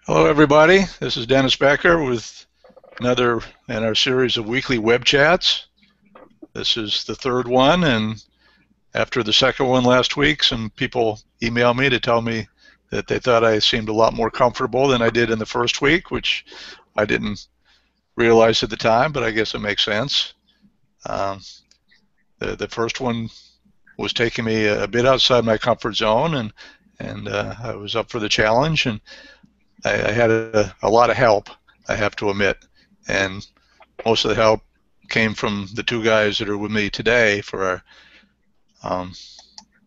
Hello, everybody. This is Dennis Becker with another in our series of weekly web chats. This is the third one, and after the second one last week, some people emailed me to tell me that they thought I seemed a lot more comfortable than I did in the first week, which I didn't realize at the time, but I guess it makes sense. The first one was taking me a bit outside my comfort zone, and I was up for the challenge, and I had a lot of help, I have to admit, and most of the help came from the two guys that are with me today for our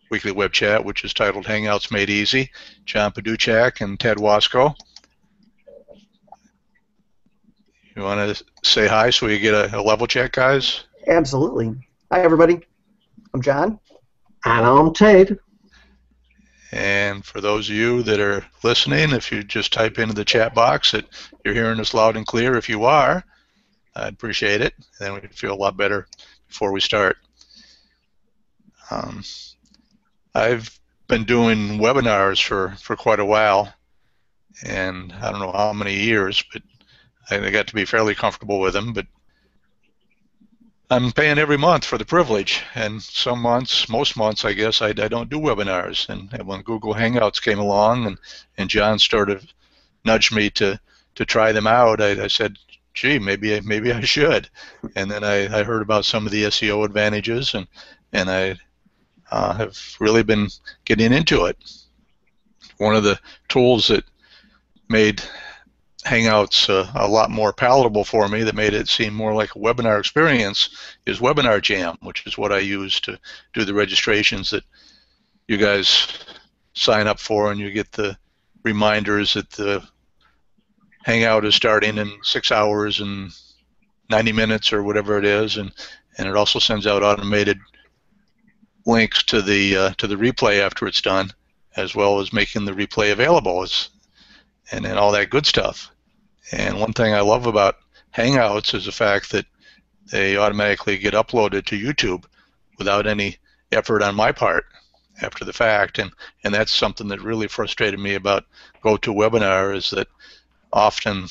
weekly web chat, which is titled Hangouts Made Easy, John Paduchak and Ted Wasco. You want to say hi so we get a level check, guys? Absolutely. Hi, everybody. I'm John. And I'm Ted. And for those of you that are listening, if you just type into the chat box that you're hearing us loud and clear, if you are, I'd appreciate it. Then we'd feel a lot better before we start. I've been doing webinars for quite a while, and I don't know how many years, but I got to be fairly comfortable with them. But I'm paying every month for the privilege, and some months, most months, I guess, I don't do webinars. And when Google Hangouts came along and John started nudged me to try them out, I said, gee, maybe I should. And then I heard about some of the SEO advantages, and I have really been getting into it. One of the tools that made Hangouts a lot more palatable for me, that made it seem more like a webinar experience, is WebinarJam, which is what I use to do the registrations that you guys sign up for, and you get the reminders that the Hangout is starting in 6 hours and 90 minutes or whatever it is, and it also sends out automated links to the replay after it's done, as well as making the replay available, and all that good stuff. And one thing I love about Hangouts is the fact that they automatically get uploaded to YouTube without any effort on my part after the fact, and that's something that really frustrated me about GoToWebinar, is that often,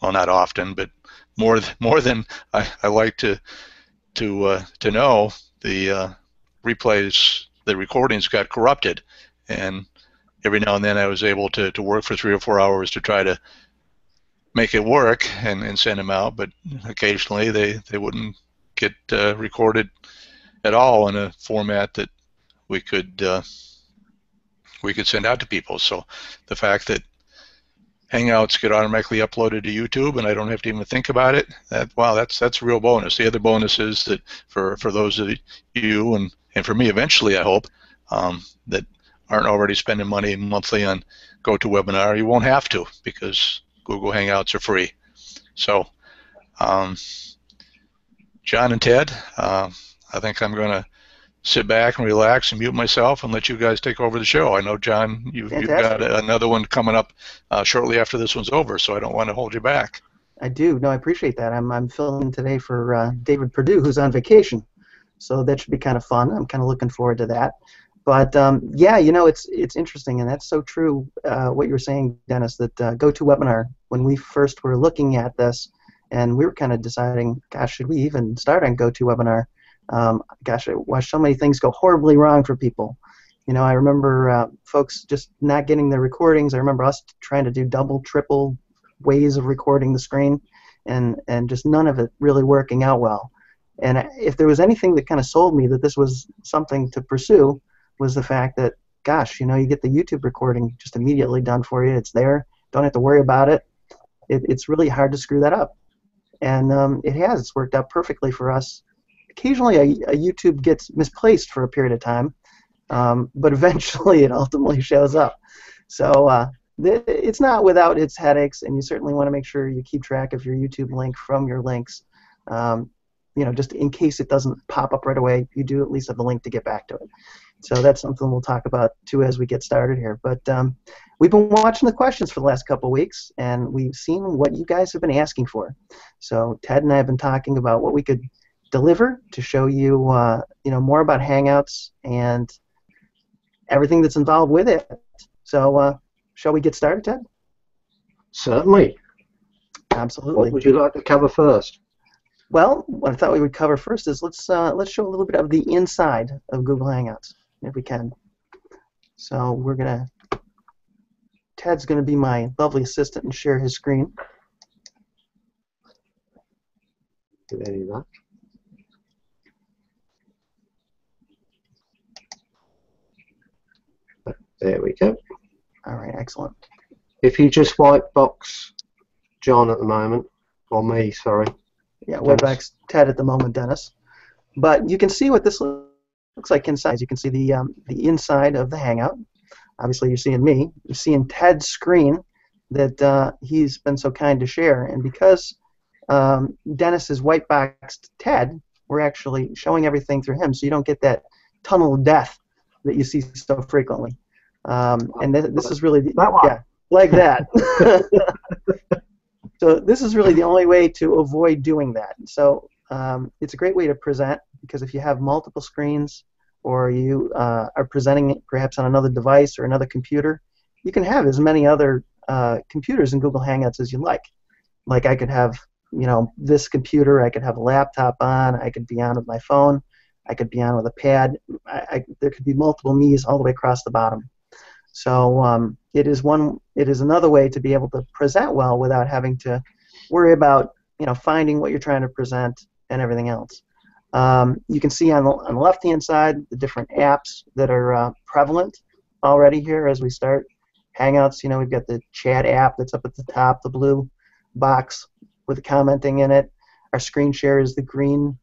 well, not often, but more than I like to know, the replays, the recordings got corrupted, and every now and then I was able to work for 3 or 4 hours to try to make it work and send them out, but occasionally they wouldn't get recorded at all in a format that we could send out to people. So the fact that Hangouts get automatically uploaded to YouTube and I don't have to even think about it, that's a real bonus. The other bonus is that for those of you and for me eventually, I hope, that aren't already spending money monthly on GoToWebinar, you won't have to, because Google Hangouts are free. So, John and Ted, I think I'm going to sit back and relax and mute myself and let you guys take over the show. I know, John, you've got another one coming up shortly after this one's over, so I don't want to hold you back. I do. No, I appreciate that. I'm filling today for David Perdue, who's on vacation, so that should be kind of fun. I'm kind of looking forward to that. But yeah, you know, it's interesting, and that's so true. What you were saying, Dennis, that GoToWebinar, when we first were looking at this, and we were kind of deciding, gosh, should we even start on GoToWebinar? Gosh, I watched so many things go horribly wrong for people. You know, I remember folks just not getting their recordings. I remember us trying to do double, triple ways of recording the screen, and just none of it really working out well. And if there was anything that kind of sold me that this was something to pursue, was the fact that, gosh, you know, you get the YouTube recording just immediately done for you. It's there. Don't have to worry about it. It's really hard to screw that up. And it has. It's worked out perfectly for us. Occasionally a YouTube gets misplaced for a period of time, but eventually it ultimately shows up. So it's not without its headaches, and you certainly want to make sure you keep track of your YouTube link from your links. You know, just in case it doesn't pop up right away, you do at least have the link to get back to it. So that's something we'll talk about too as we get started here. But we've been watching the questions for the last couple of weeks, and we've seen what you guys have been asking for. So Ted and I have been talking about what we could deliver to show you, you know, more about Hangouts and everything that's involved with it. So shall we get started, Ted? Certainly. What Absolutely. would you like to cover first? Well, what I thought we would cover first is let's show a little bit of the inside of Google Hangouts, if we can. So Ted's gonna be my lovely assistant and share his screen. Do any of that. There we go. All right, excellent. If you just white box John at the moment, or me, sorry. Yeah, Dennis. Webex Ted at the moment, Dennis. But you can see what this looks like inside. You can see the inside of the Hangout. Obviously, you're seeing me. You're seeing Ted's screen that he's been so kind to share. And because Dennis has white boxed Ted, we're actually showing everything through him, so you don't get that tunnel of death that you see so frequently. And this is really That one. yeah, like that. So this is really the only way to avoid doing that. So it's a great way to present, because if you have multiple screens or you are presenting it perhaps on another device or another computer, you can have as many other computers in Google Hangouts as you like. Like I could have, this computer, I could have a laptop on, I could be on with my phone, I could be on with a pad. There could be multiple me's all the way across the bottom. So it is another way to be able to present well without having to worry about finding what you're trying to present and everything else. You can see on the left-hand side the different apps that are prevalent already here as we start. Hangouts, we've got the chat app that's up at the top, the blue box with commenting in it. Our screen share is the green,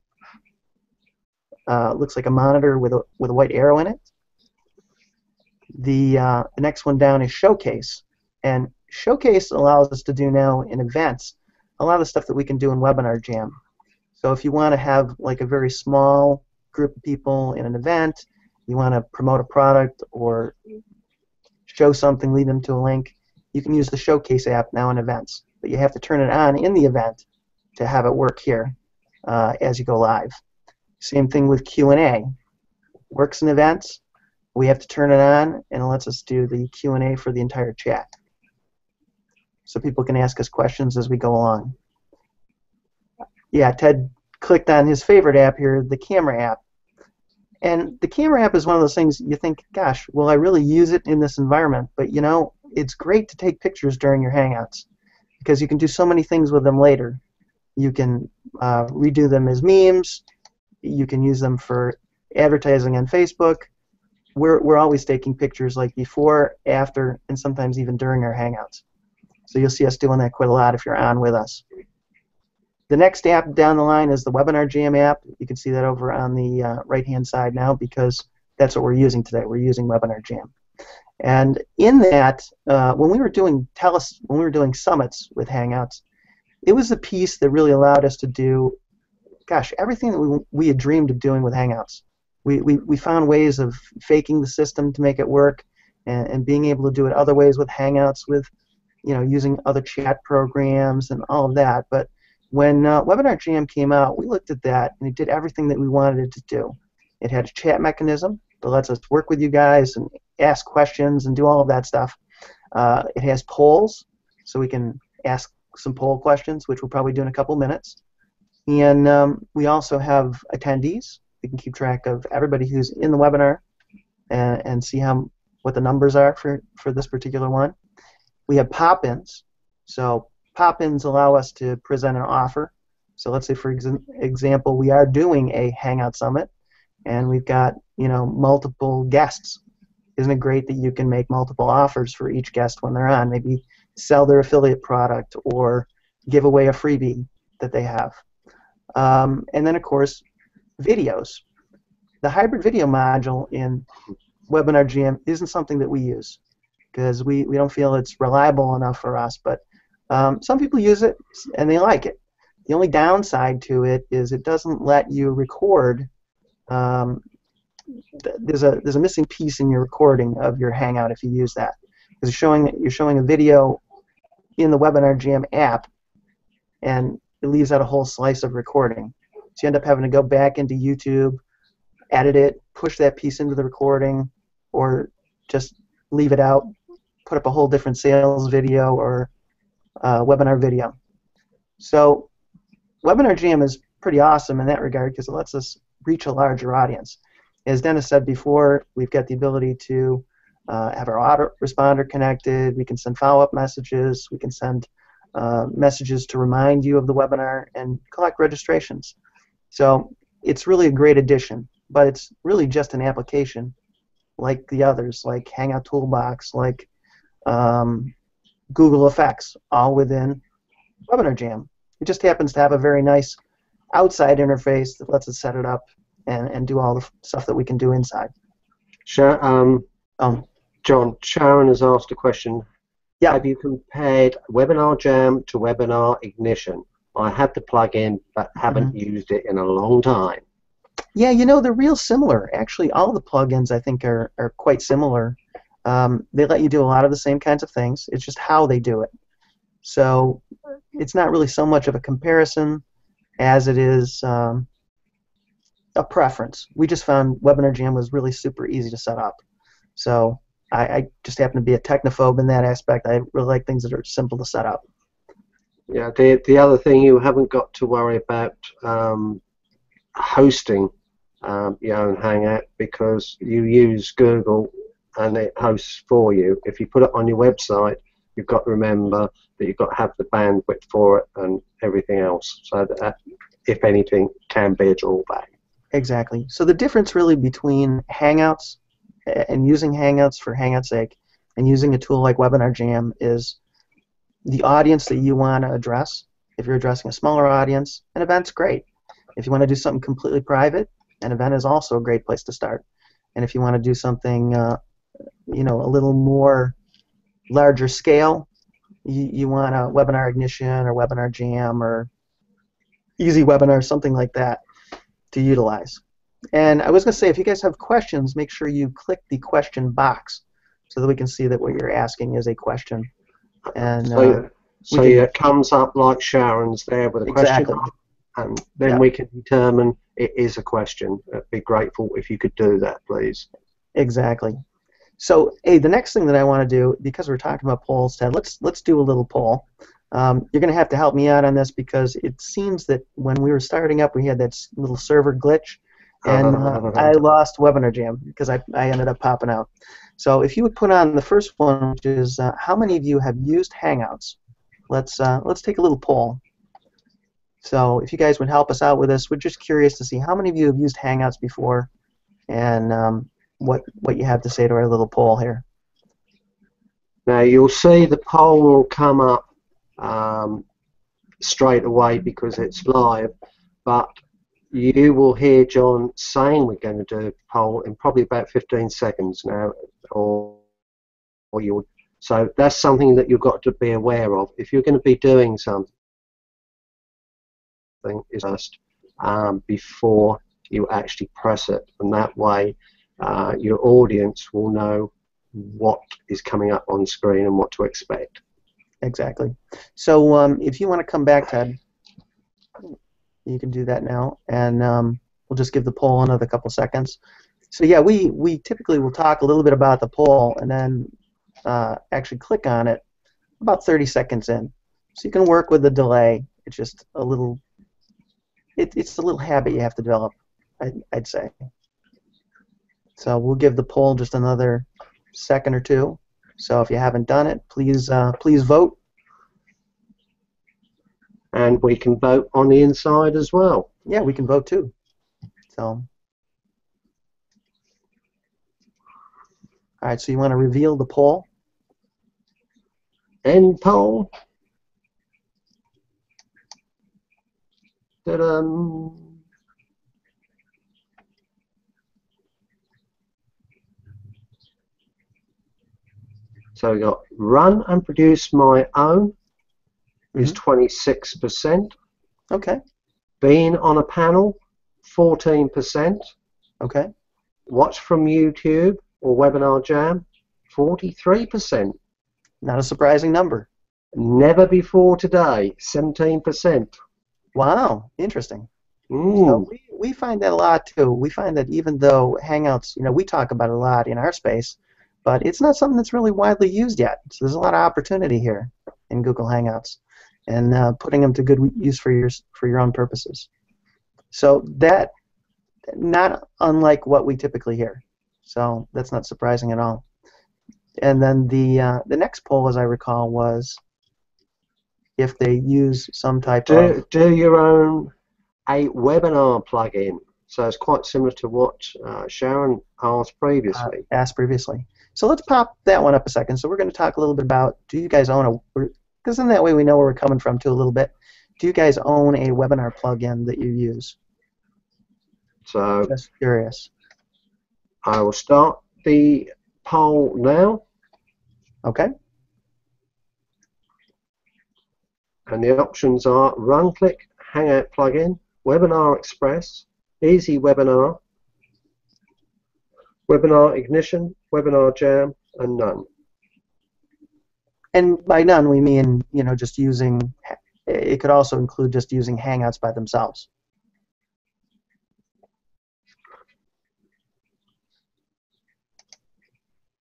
looks like a monitor with a white arrow in it. The next one down is Showcase, and Showcase allows us to do now in events a lot of the stuff that we can do in WebinarJam. So if you want to have like a very small group of people in an event, you want to promote a product or show something, lead them to a link, you can use the Showcase app now in events. But you have to turn it on in the event to have it work here as you go live. Same thing with Q&A. Works in events. We have to turn it on, and it lets us do the Q&A for the entire chat. So people can ask us questions as we go along. Yeah, Ted clicked on his favorite app here, the camera app. And the camera app is one of those things you think, gosh, will I really use it in this environment? But it's great to take pictures during your Hangouts because you can do so many things with them later. You can redo them as memes. You can use them for advertising on Facebook. We're always taking pictures like before, after, and sometimes even during our Hangouts. So you'll see us doing that quite a lot if you're on with us. The next app down the line is the WebinarJam app. You can see that over on the right-hand side now because that's what we're using today. We're using WebinarJam. And in that, when we were doing summits with Hangouts, it was the piece that really allowed us to do, gosh, everything that we had dreamed of doing with Hangouts. We found ways of faking the system to make it work, and being able to do it other ways with Hangouts, with using other chat programs and all of that. But when WebinarJam came out, we looked at that and it did everything that we wanted it to do. It had a chat mechanism that lets us work with you guys and ask questions and do all of that stuff. It has polls, so we can ask some poll questions, which we'll probably do in a couple minutes. And we also have attendees. We can keep track of everybody who's in the webinar and see what the numbers are for this particular one. We have pop-ins. So pop-ins allow us to present an offer. So let's say, for example, we are doing a Hangout Summit, and we've got multiple guests. Isn't it great that you can make multiple offers for each guest when they're on? Maybe sell their affiliate product or give away a freebie that they have. And then, of course, videos. The hybrid video module in WebinarJam isn't something that we use because we don't feel it's reliable enough for us, but some people use it and they like it. The only downside to it is it doesn't let you record. There's a missing piece in your recording of your Hangout if you use that, because you're showing a video in the WebinarJam app, and it leaves out a whole slice of recording. So you end up having to go back into YouTube, edit it, push that piece into the recording, or just leave it out, put up a whole different sales video or webinar video. So WebinarJam is pretty awesome in that regard because it lets us reach a larger audience. As Dennis said before, we've got the ability to have our autoresponder connected. We can send follow-up messages. We can send messages to remind you of the webinar and collect registrations. So it's really a great addition, but it's really just an application like the others, like Hangout Toolbox, like Google Effects, all within WebinarJam. It just happens to have a very nice outside interface that lets us set it up and do all the stuff that we can do inside. John, Sharon has asked a question. Yeah. Have you compared WebinarJam to Webinar Ignition? I have the plugin, but haven't used it in a long time. Yeah, you know, they're real similar. Actually, all the plugins, I think, are quite similar. They let you do a lot of the same kinds of things. It's just how they do it. So it's not really so much of a comparison as it is a preference. We just found WebinarJam was really super easy to set up. So I just happen to be a technophobe in that aspect. I really like things that are simple to set up. Yeah, the other thing, you haven't got to worry about hosting your own Hangout, because you use Google and it hosts for you. If you put it on your website, you've got to remember that you've got to have the bandwidth for it and everything else. So that, if anything, can be a drawback. Exactly. So the difference really between Hangouts and using Hangouts for Hangout's sake and using a tool like WebinarJam is the audience that you want to address. If you're addressing a smaller audience, an event's great. If you want to do something completely private, an event is also a great place to start. And if you want to do something, you know, a little more larger scale, you want a Webinar Ignition or WebinarJam or Easy Webinar, something like that to utilize. And I was going to say, if you guys have questions, make sure you click the question box so that we can see that what you're asking is a question. And so it comes up like Sharon's there with a question, and then we can determine it is a question. I'd be grateful if you could do that, please. Exactly. So, hey, the next thing that I want to do, because we're talking about polls, Ted, let's do a little poll. You're going to have to help me out on this because it seems that when we were starting up, we had that little server glitch, and I lost WebinarJam because I ended up popping out. So if you would put on the first one, which is how many of you have used Hangouts? Let's take a little poll. So if you guys would help us out with this, we're just curious to see how many of you have used Hangouts before, and what you have to say to our little poll here. Now you'll see the poll will come up straight away because it's live, but you will hear John saying we're going to do a poll in probably about 15 seconds now, or you'll. So that's something that you've got to be aware of. If you're going to be doing something, is first before you actually press it, and that way your audience will know what is coming up on screen and what to expect. Exactly. So if you want to come back, Ted, you can do that now, and we'll just give the poll another couple seconds. So yeah, we typically will talk a little bit about the poll and then actually click on it about 30 seconds in. So you can work with the delay. It's just a little, it's a little habit you have to develop, I'd say. So we'll give the poll just another second or two. So if you haven't done it, please please vote. And we can vote on the inside as well. Yeah, we can vote too. So, all right. So you want to reveal the poll? End poll. So we got run and produce my own is 26%. Okay. Being on a panel, 14%. Okay. Watch from YouTube or WebinarJam, 43%. Not a surprising number. Never before today, 17%. Wow, interesting. So we find that a lot too. We find that even though Hangouts, you know, we talk about it a lot in our space, but it's not something that's really widely used yet. So there's a lot of opportunity here. in Google Hangouts and putting them to good use for your own purposes. So that, not unlike what we typically hear. So that's not surprising at all. And then the next poll, as I recall, was if they use some type of... Do your own a webinar plugin. So it's quite similar to what Sharon asked previously. So let's pop that one up a second. So we're going to talk a little bit about, do you guys own a... Because in that way we know where we're coming from too a little bit. Do you guys own a webinar plugin that you use? So just curious. I will start the poll now. Okay. And the options are Run-Click, Hangout plugin, Webinar Express, Easy Webinar, Webinar Ignition, WebinarJam, and none. And by none we mean, you know, just using, it could also include just using Hangouts by themselves.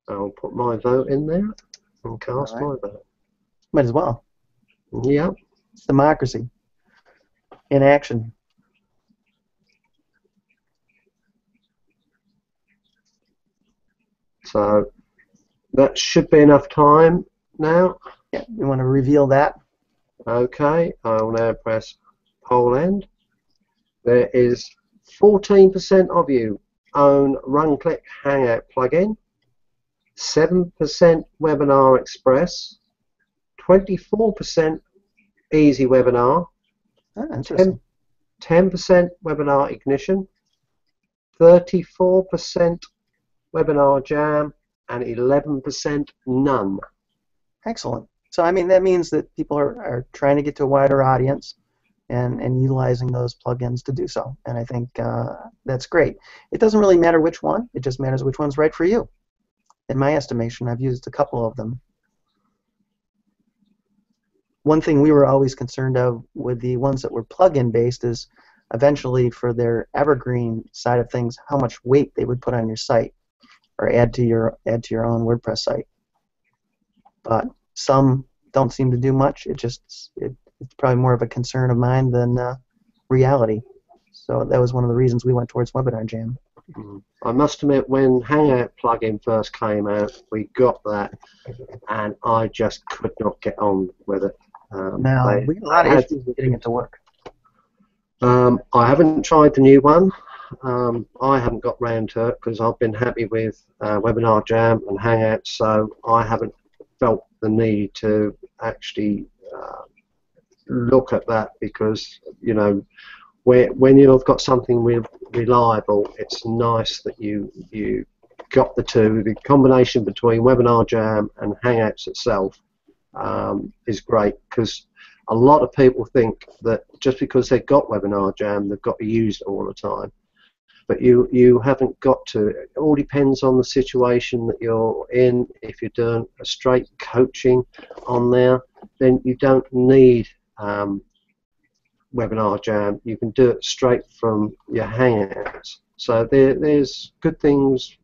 I'll put my vote in there and cast my vote. Might as well. Yep. It's democracy in action. So that should be enough time now. Yeah, you want to reveal that? Okay, I will now press poll end. There is 14% of you own Run-Click Hangout plugin, 7% Webinar Express, 24% Easy Webinar, 10% Webinar Ignition, 34% Webinar Jam, and 11% none. Excellent. So I mean that means that people are trying to get to a wider audience and utilizing those plugins to do so. And I think that's great. It doesn't really matter which one. It just matters which one's right for you. In my estimation, I've used a couple of them. One thing we were always concerned of with the ones that were plugin based is eventually for their evergreen side of things, how much weight they would put on your site or add to your own WordPress site. But some don't seem to do much. It's probably more of a concern of mine than reality. So that was one of the reasons we went towards WebinarJam. I must admit, when Hangout plugin first came out, we got that, and I just could not get on with it. Now, we had a lot of issues with getting it to work. I haven't tried the new one. I haven't got round to it because I've been happy with WebinarJam and Hangouts, so I haven't felt the need to actually look at that because, you know, when you've got something reliable, it's nice that you got the two. The combination between WebinarJam and Hangouts itself is great because a lot of people think that just because they've got WebinarJam, they've got to use it all the time. But you haven't got to. It all depends on the situation that you're in. If you're doing a straight coaching on there, then you don't need WebinarJam. You can do it straight from your Hangouts. So there's good things,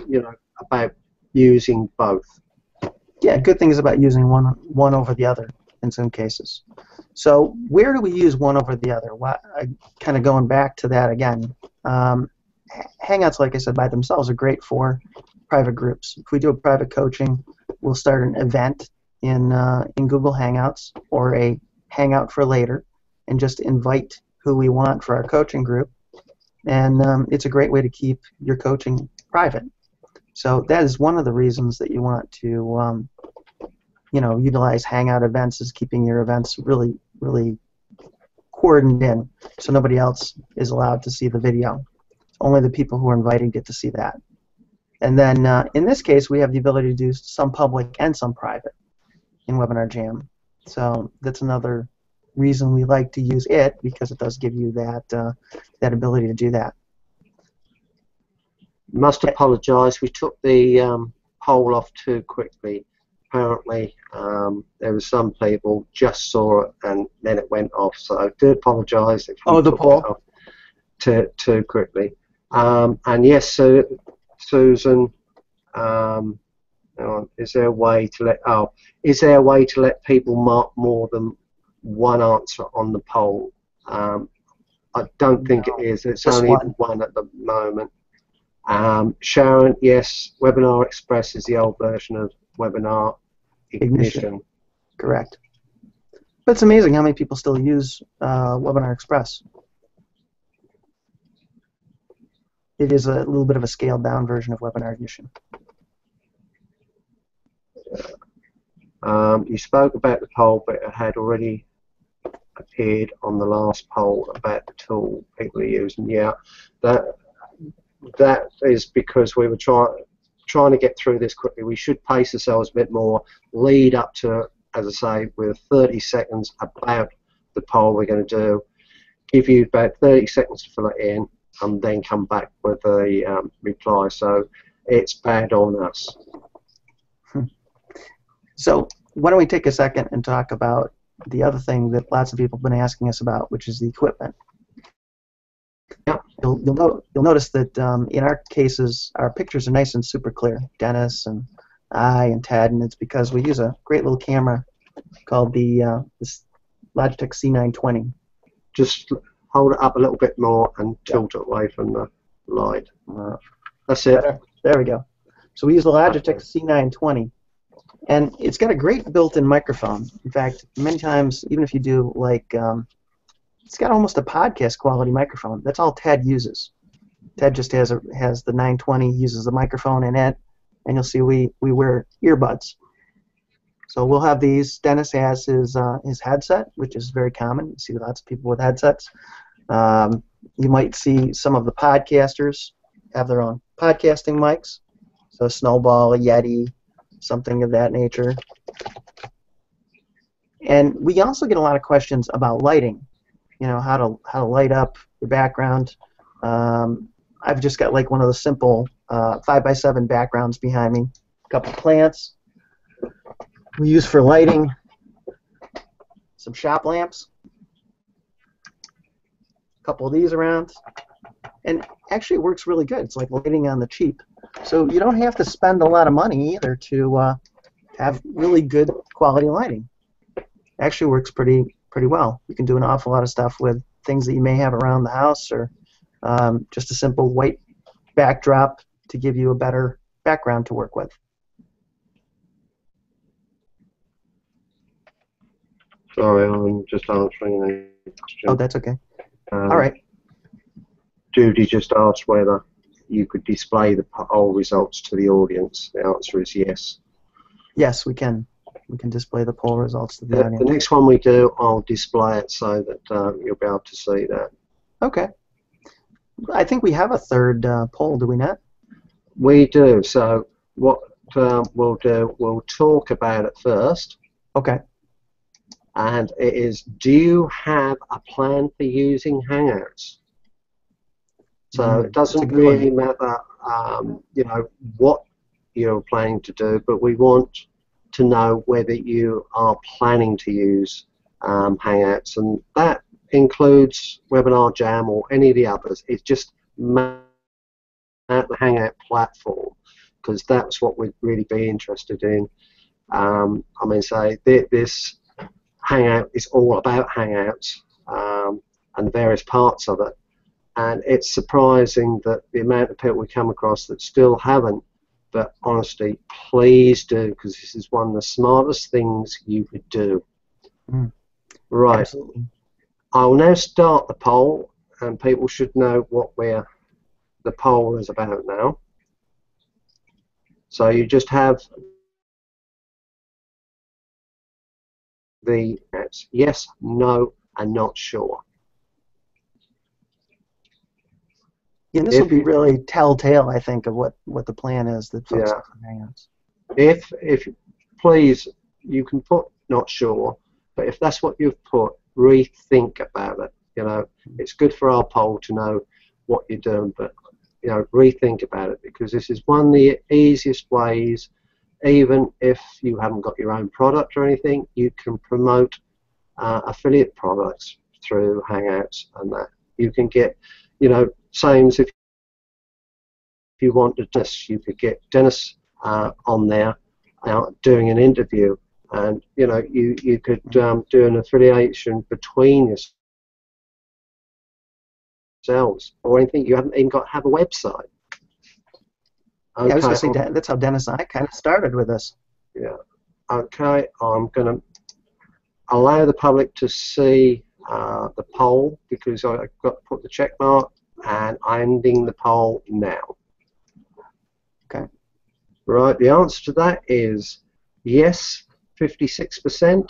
you know, about using both. Yeah, good things about using one over the other in some cases. So where do we use one over the other? Kind of going back to that again. Hangouts, like I said, by themselves are great for private groups. If we do a private coaching, we'll start an event in Google Hangouts or a Hangout for later and just invite who we want for our coaching group. And it's a great way to keep your coaching private. So that is one of the reasons that you want to you know, utilize Hangout events, is keeping your events really, really cordoned in so nobody else is allowed to see the video. Only the people who are invited get to see that. And then in this case, we have the ability to do some public and some private in WebinarJam. So that's another reason we like to use it, because it does give you that that ability to do that. Must apologise, we took the poll off too quickly. Apparently, there were some people just saw it and then it went off. So I do apologise if we took it off too quickly. And yes, so, Susan, Is there a way to let people mark more than one answer on the poll? I don't think it is. It's just only one at the moment. Sharon, yes, Webinar Express is the old version of Webinar Ignition. Correct. But it's amazing how many people still use Webinar Express. It is a little bit of a scaled down version of Webinar Ignition. You spoke about the poll, but it had already appeared on the last poll about the tool people are using. Yeah, that is because we were trying to get through this quickly. We should pace ourselves a bit more, lead up to, as I say, with 30 seconds about the poll we're going to do, give you about 30 seconds to fill it in, and then come back with a reply. So it's bad on us. So why don't we take a second and talk about the other thing that lots of people have been asking us about, which is the equipment. Yeah. You'll notice that in our cases, our pictures are nice and super clear. Dennis and I and Ted, and it's because we use a great little camera called the this Logitech C920. Just hold it up a little bit more and tilt it away from the light. That's it. There we go. So we use the Logitech C920. And it's got a great built-in microphone. In fact, many times, even if you do like, it's got almost a podcast quality microphone. That's all Ted uses. Ted just has the 920, uses the microphone in it, and you'll see we wear earbuds. So we'll have these. Dennis has his headset, which is very common. You see lots of people with headsets. You might see some of the podcasters have their own podcasting mics. So Snowball, a Yeti, something of that nature. And we also get a lot of questions about lighting. You know, how to light up your background. I've just got like one of the simple 5x7 backgrounds behind me. A couple plants we use for lighting. Some shop lamps. A couple of these around. And actually it works really good. It's like lighting on the cheap. So you don't have to spend a lot of money either to have really good quality lighting. Actually works pretty well. You can do an awful lot of stuff with things that you may have around the house, or just a simple white backdrop to give you a better background to work with. Sorry, I'm just answering a question. Oh, that's okay. All right. Judy just asked whether you could display the poll results to the audience. The answer is yes. Yes, we can. We can display the poll results to the audience. The next one we do, I'll display it so that you'll be able to see that. Okay. I think we have a third poll, do we not? We do. So what we'll do, we'll talk about it first. Okay. And it is, do you have a plan for using Hangouts? So it doesn't really matter, you know, what you're planning to do, but we want to know whether you are planning to use Hangouts, and that includes WebinarJam or any of the others. It's just the Hangout platform, because that's what we'd really be interested in. I mean, say this Hangout is all about Hangouts and the various parts of it. And it's surprising that the amount of people we come across that still haven't, but honestly, please do, because this is one of the smartest things you could do. Right. Absolutely. I'll now start the poll, and people should know what the poll is about now. So you just have the yes, no, and not sure. Yeah, this will be really telltale, I think, of what the plan is that folks have for Hangouts. If please, you can put not sure, but if that's what you've put, rethink about it. You know, it's good for our poll to know what you're doing, but you know, rethink about it, because this is one of the easiest ways. Even if you haven't got your own product or anything, you can promote affiliate products through Hangouts, and that you can get, you know, same as if you wanted Dennis, you could get Dennis on there, doing an interview, and you could do an affiliation between yourselves or anything. You haven't even got to have a website. Okay. Yeah, I was going to say Okay. that's how Dennis and I kind of started with this. Yeah. Okay. I'm going to allow the public to see the poll because I've got to put the check mark, and I'm ending the poll now. Okay. Right. The answer to that is yes, 56%.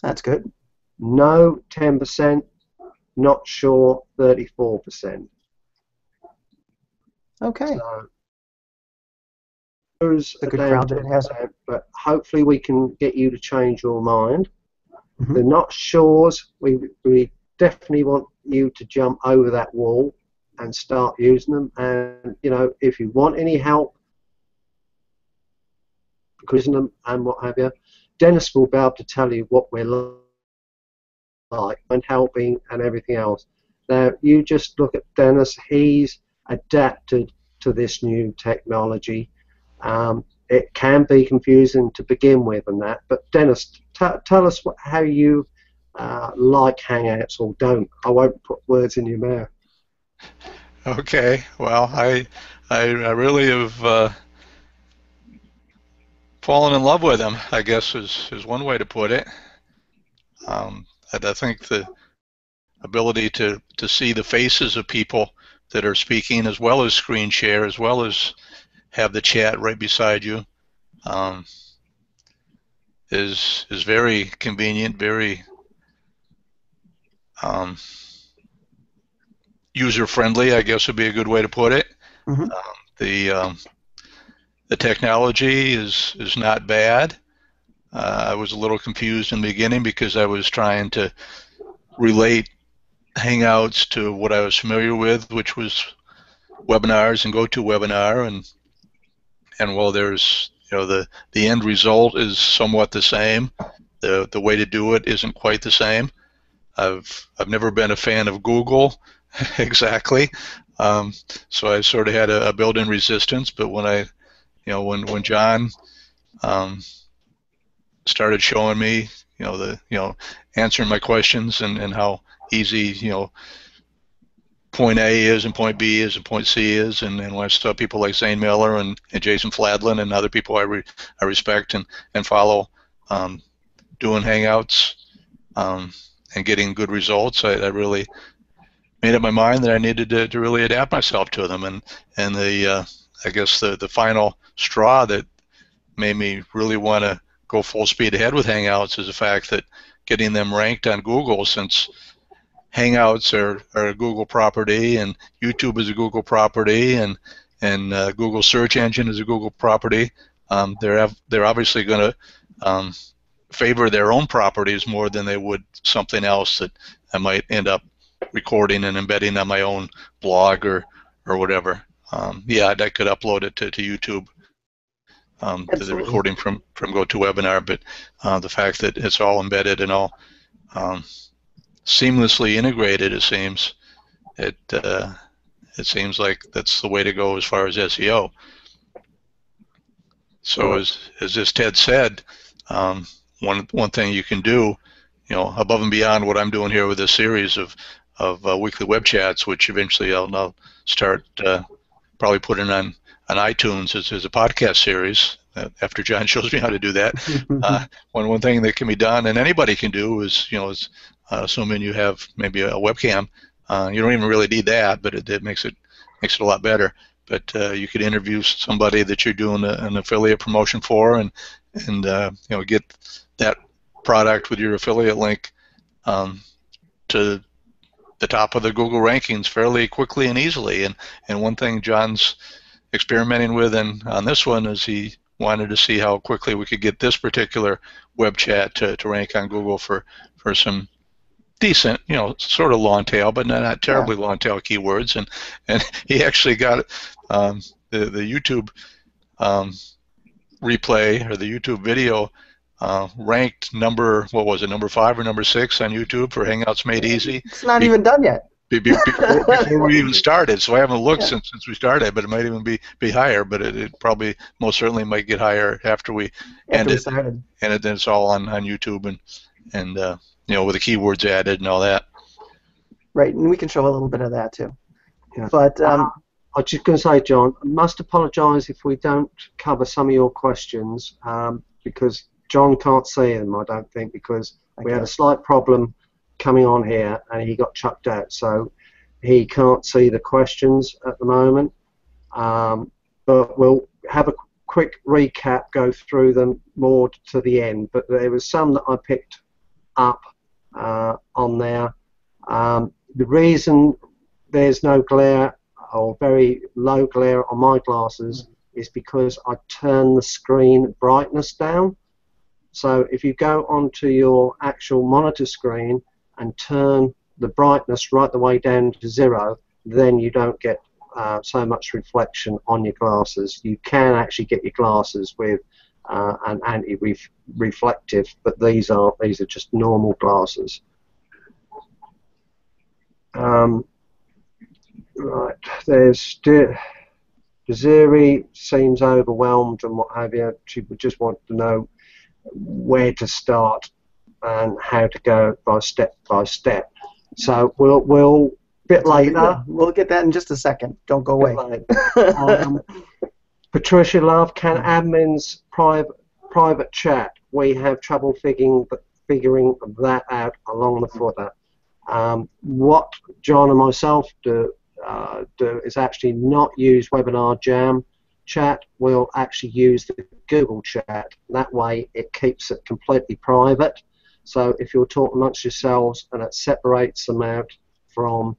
That's good. No, 10%. Not sure, 34%. Okay. So those a are good down crowd to that it has. but hopefully we can get you to change your mind. Mm-hmm. The not sures, we definitely want you to jump over that wall and start using them. And if you want any help using them and what have you, Dennis will be able to tell you what we're like and helping and everything else. Now you just look at Dennis. He's adapted to this new technology. It can be confusing to begin with and that, but Dennis, tell us how you like Hangouts or don't. I won't put words in your mouth. Okay, well, I really have fallen in love with them, I guess is one way to put it. I think the ability to see the faces of people that are speaking, as well as screen share, as well as have the chat right beside you, is very convenient, very user-friendly, I guess would be a good way to put it. Mm-hmm. The technology is not bad. I was a little confused in the beginning because I was trying to relate Hangouts to what I was familiar with, which was webinars and GoToWebinar, and while there's the end result is somewhat the same, the way to do it isn't quite the same. I've never been a fan of Google exactly, so I sort of had a built-in resistance. But when when John started showing me answering my questions and how easy point A is and point B is and point C is, and when I saw people like Zane Miller and Jason Fladlin and other people I respect and follow doing Hangouts and getting good results, I really made up my mind that I needed to really adapt myself to them. And I guess the final straw that made me really want to go full speed ahead with Hangouts is the fact that getting them ranked on Google, since Hangouts are a Google property and YouTube is a Google property and Google search engine is a Google property. They're obviously going to favor their own properties more than they would something else that I might end up recording and embedding on my own blog or whatever. Yeah, I could upload it to YouTube, the recording from GoToWebinar, but the fact that it's all embedded and all seamlessly integrated, it seems like that's the way to go as far as SEO. So as Ted said, one thing you can do, above and beyond what I'm doing here with this series of weekly web chats, which eventually I'll start probably putting on iTunes as a podcast series after John shows me how to do that. One thing that can be done, and anybody can do, is assuming you have maybe a webcam. You don't even really need that, but it makes it a lot better. But you could interview somebody that you're doing an affiliate promotion for, and get that product with your affiliate link to the top of the Google rankings fairly quickly and easily. And one thing John's experimenting with on this one is he wanted to see how quickly we could get this particular web chat to rank on Google for some decent, sort of long tail, but not terribly long tail keywords. And he actually got the YouTube replay or the YouTube video ranked number 5 or number 6 on YouTube for Hangouts Made Easy. It's not even done yet. before we even started. So I haven't looked Yeah. since we started, but it might even be higher. But it probably most certainly might get higher after we end After we it, started. and then it's all on YouTube and you know, with the keywords added and all that. Right, and we can show a little bit of that too. Yeah. But I was just going to say, John, I must apologise if we don't cover some of your questions because John can't see them, I don't think, because we had a slight problem coming on here and he got chucked out, so he can't see the questions at the moment. But we'll have a quick recap, go through them more to the end. But there was some that I picked up on there. The reason there's no glare or very low glare on my glasses is because I turn the screen brightness down. So if you go onto your actual monitor screen and turn the brightness right the way down to 0, then you don't get so much reflection on your glasses. You can actually get your glasses with an anti-reflective, but these are just normal glasses. Right, there's Desiree seems overwhelmed and what have you. She would just want to know where to start and how to go step by step. So we'll bit later. We'll get that in just a second. Don't go away. Patricia Love, can admins private chat? We have trouble figuring that out along the footer. What John and myself do is actually not use WebinarJam chat. We'll actually use the Google chat. That way it keeps it completely private. So if you're talking amongst yourselves, and it separates them out from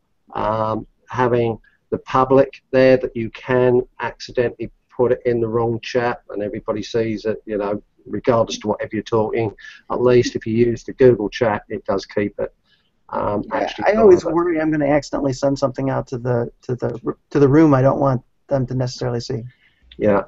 having the public there, that you can accidentally put it in the wrong chat and everybody sees it, you know, regardless to whatever you're talking. At least if you use the Google chat, it does keep it. I always worry I'm going to accidentally send something out to the room I don't want them to necessarily see. Yeah.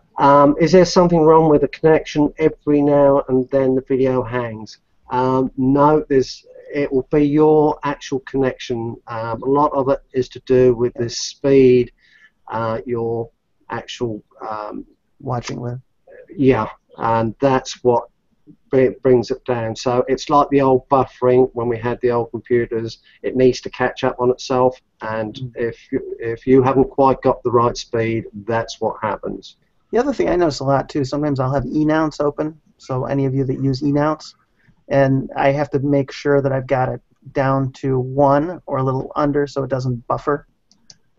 Is there something wrong with the connection? Every now and then the video hangs. No, it will be your actual connection. A lot of it is to do with the speed, your actual watching with. Yeah, and that's what brings it down. So it's like the old buffering when we had the old computers. It needs to catch up on itself, and if you haven't quite got the right speed, that's what happens. The other thing I notice a lot too, sometimes I'll have eNounce open, so any of you that use eNounce, and I have to make sure that I've got it down to 1 or a little under so it doesn't buffer,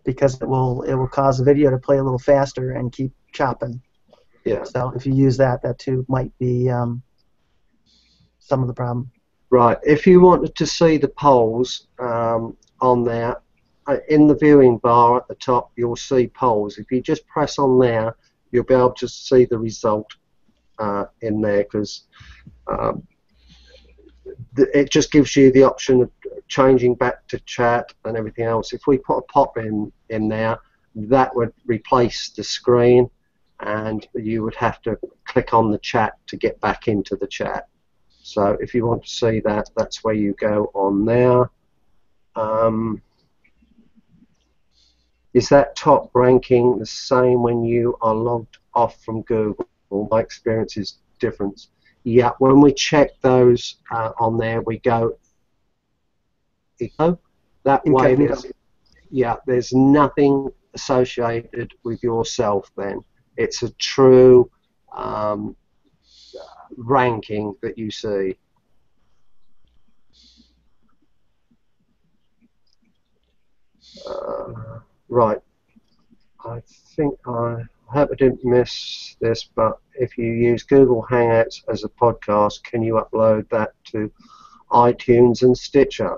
because it will cause the video to play a little faster and keep chopping. Yeah. So if you use that too might be some of the problem. Right. If you wanted to see the polls on there, in the viewing bar at the top, you'll see polls. If you just press on there, you'll be able to see the result in there, because it just gives you the option of changing back to chat and everything else. If we put a pop in there, that would replace the screen, and you would have to click on the chat to get back into the chat. So if you want to see that, that's where you go on there. Is that top ranking the same when you are logged off from Google? My experience is different. Yeah, when we check those on there, we go that way. There's nothing associated with yourself then. It's a true ranking that you see. Right. I think I hope I didn't miss this, but if you use Google Hangouts as a podcast, can you upload that to iTunes and Stitcher?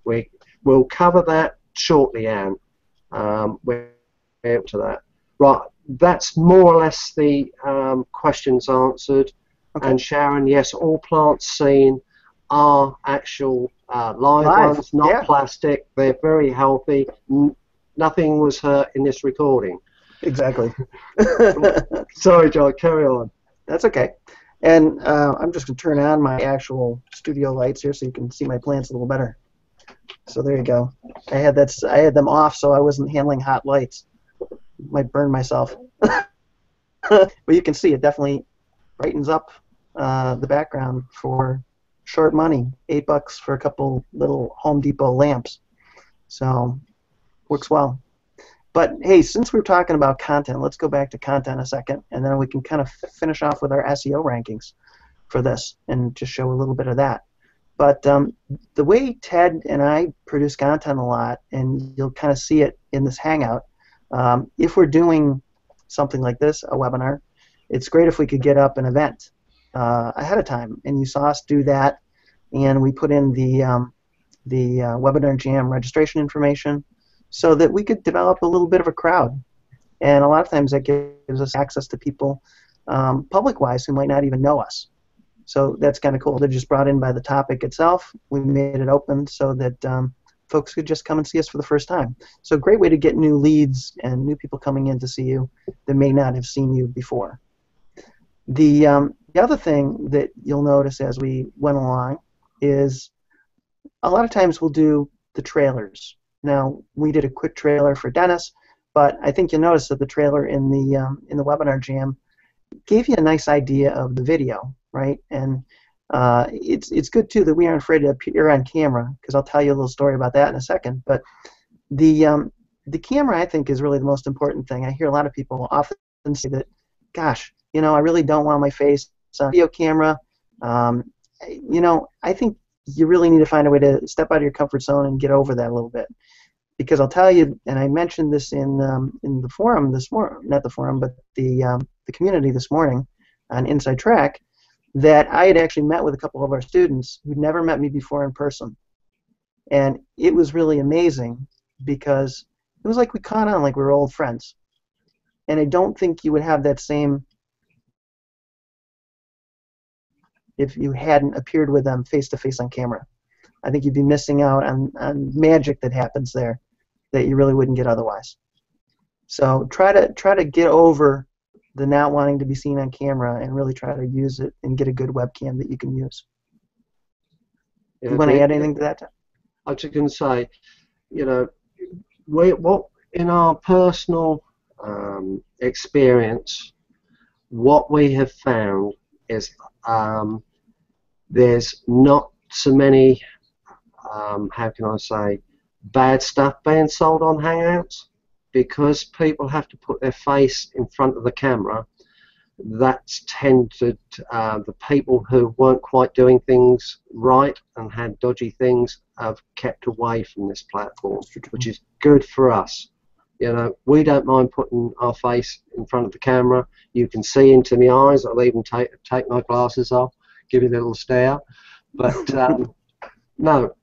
We'll cover that shortly, Anne. We're able to that. Right. That's more or less the questions answered. Okay. And Sharon, yes, all plants seen are actual live ones, not plastic. They're very healthy. Nothing was hurt in this recording. Exactly. Sorry, John, carry on. That's okay. And I'm just going to turn on my actual studio lights here so you can see my plants a little better. So there you go. I had them off so I wasn't handling hot lights. Might burn myself. But you can see it definitely brightens up the background for short money. $8 for a couple little Home Depot lamps. So works well. But hey, since we're talking about content, let's go back to content a second, and then we can kind of finish off with our SEO rankings for this and just show a little bit of that. But the way Ted and I produce content a lot, and you'll kind of see it in this Hangout, if we're doing something like this, a webinar, it's great if we could get up an event ahead of time. And you saw us do that, and we put in the WebinarJam registration information so that we could develop a little bit of a crowd. And a lot of times that gives us access to people public-wise who might not even know us. So that's kind of cool. They're just brought in by the topic itself. We made it open so that folks could just come and see us for the first time. So a great way to get new leads and new people coming in to see you that may not have seen you before. The other thing that you'll notice as we went along is a lot of times we'll do the trailers. Now, we did a quick trailer for Dennis, but I think you'll notice that the trailer in the WebinarJam gave you a nice idea of the video, right? And it's good too that we aren't afraid to appear on camera, because I'll tell you a little story about that in a second. But the camera, I think, is really the most important thing. I hear a lot of people often say that, gosh, I really don't want my face on a video camera. I think you really need to find a way to step out of your comfort zone and get over that a little bit. Because I'll tell you, and I mentioned this in the forum this morning, not the forum, but the community this morning on Inside Track, that I had actually met with a couple of our students who'd never met me before in person. And it was really amazing because it was like we caught on like we were old friends. And I don't think you would have that same if you hadn't appeared with them face-to-face on camera. I think you'd be missing out on magic that happens there that you really wouldn't get otherwise. So try to get over the not wanting to be seen on camera and really try to use it and get a good webcam that you can use. Yeah, you want to add anything to that? I was just going to say, what in our personal experience, what we have found is there's not so many, how can I say, bad stuff being sold on Hangouts, because people have to put their face in front of the camera. That's tended the people who weren't quite doing things right and had dodgy things have kept away from this platform, which is good for us. We don't mind putting our face in front of the camera. You can see into my eyes. I'll even take my glasses off, give you a little stare. But no,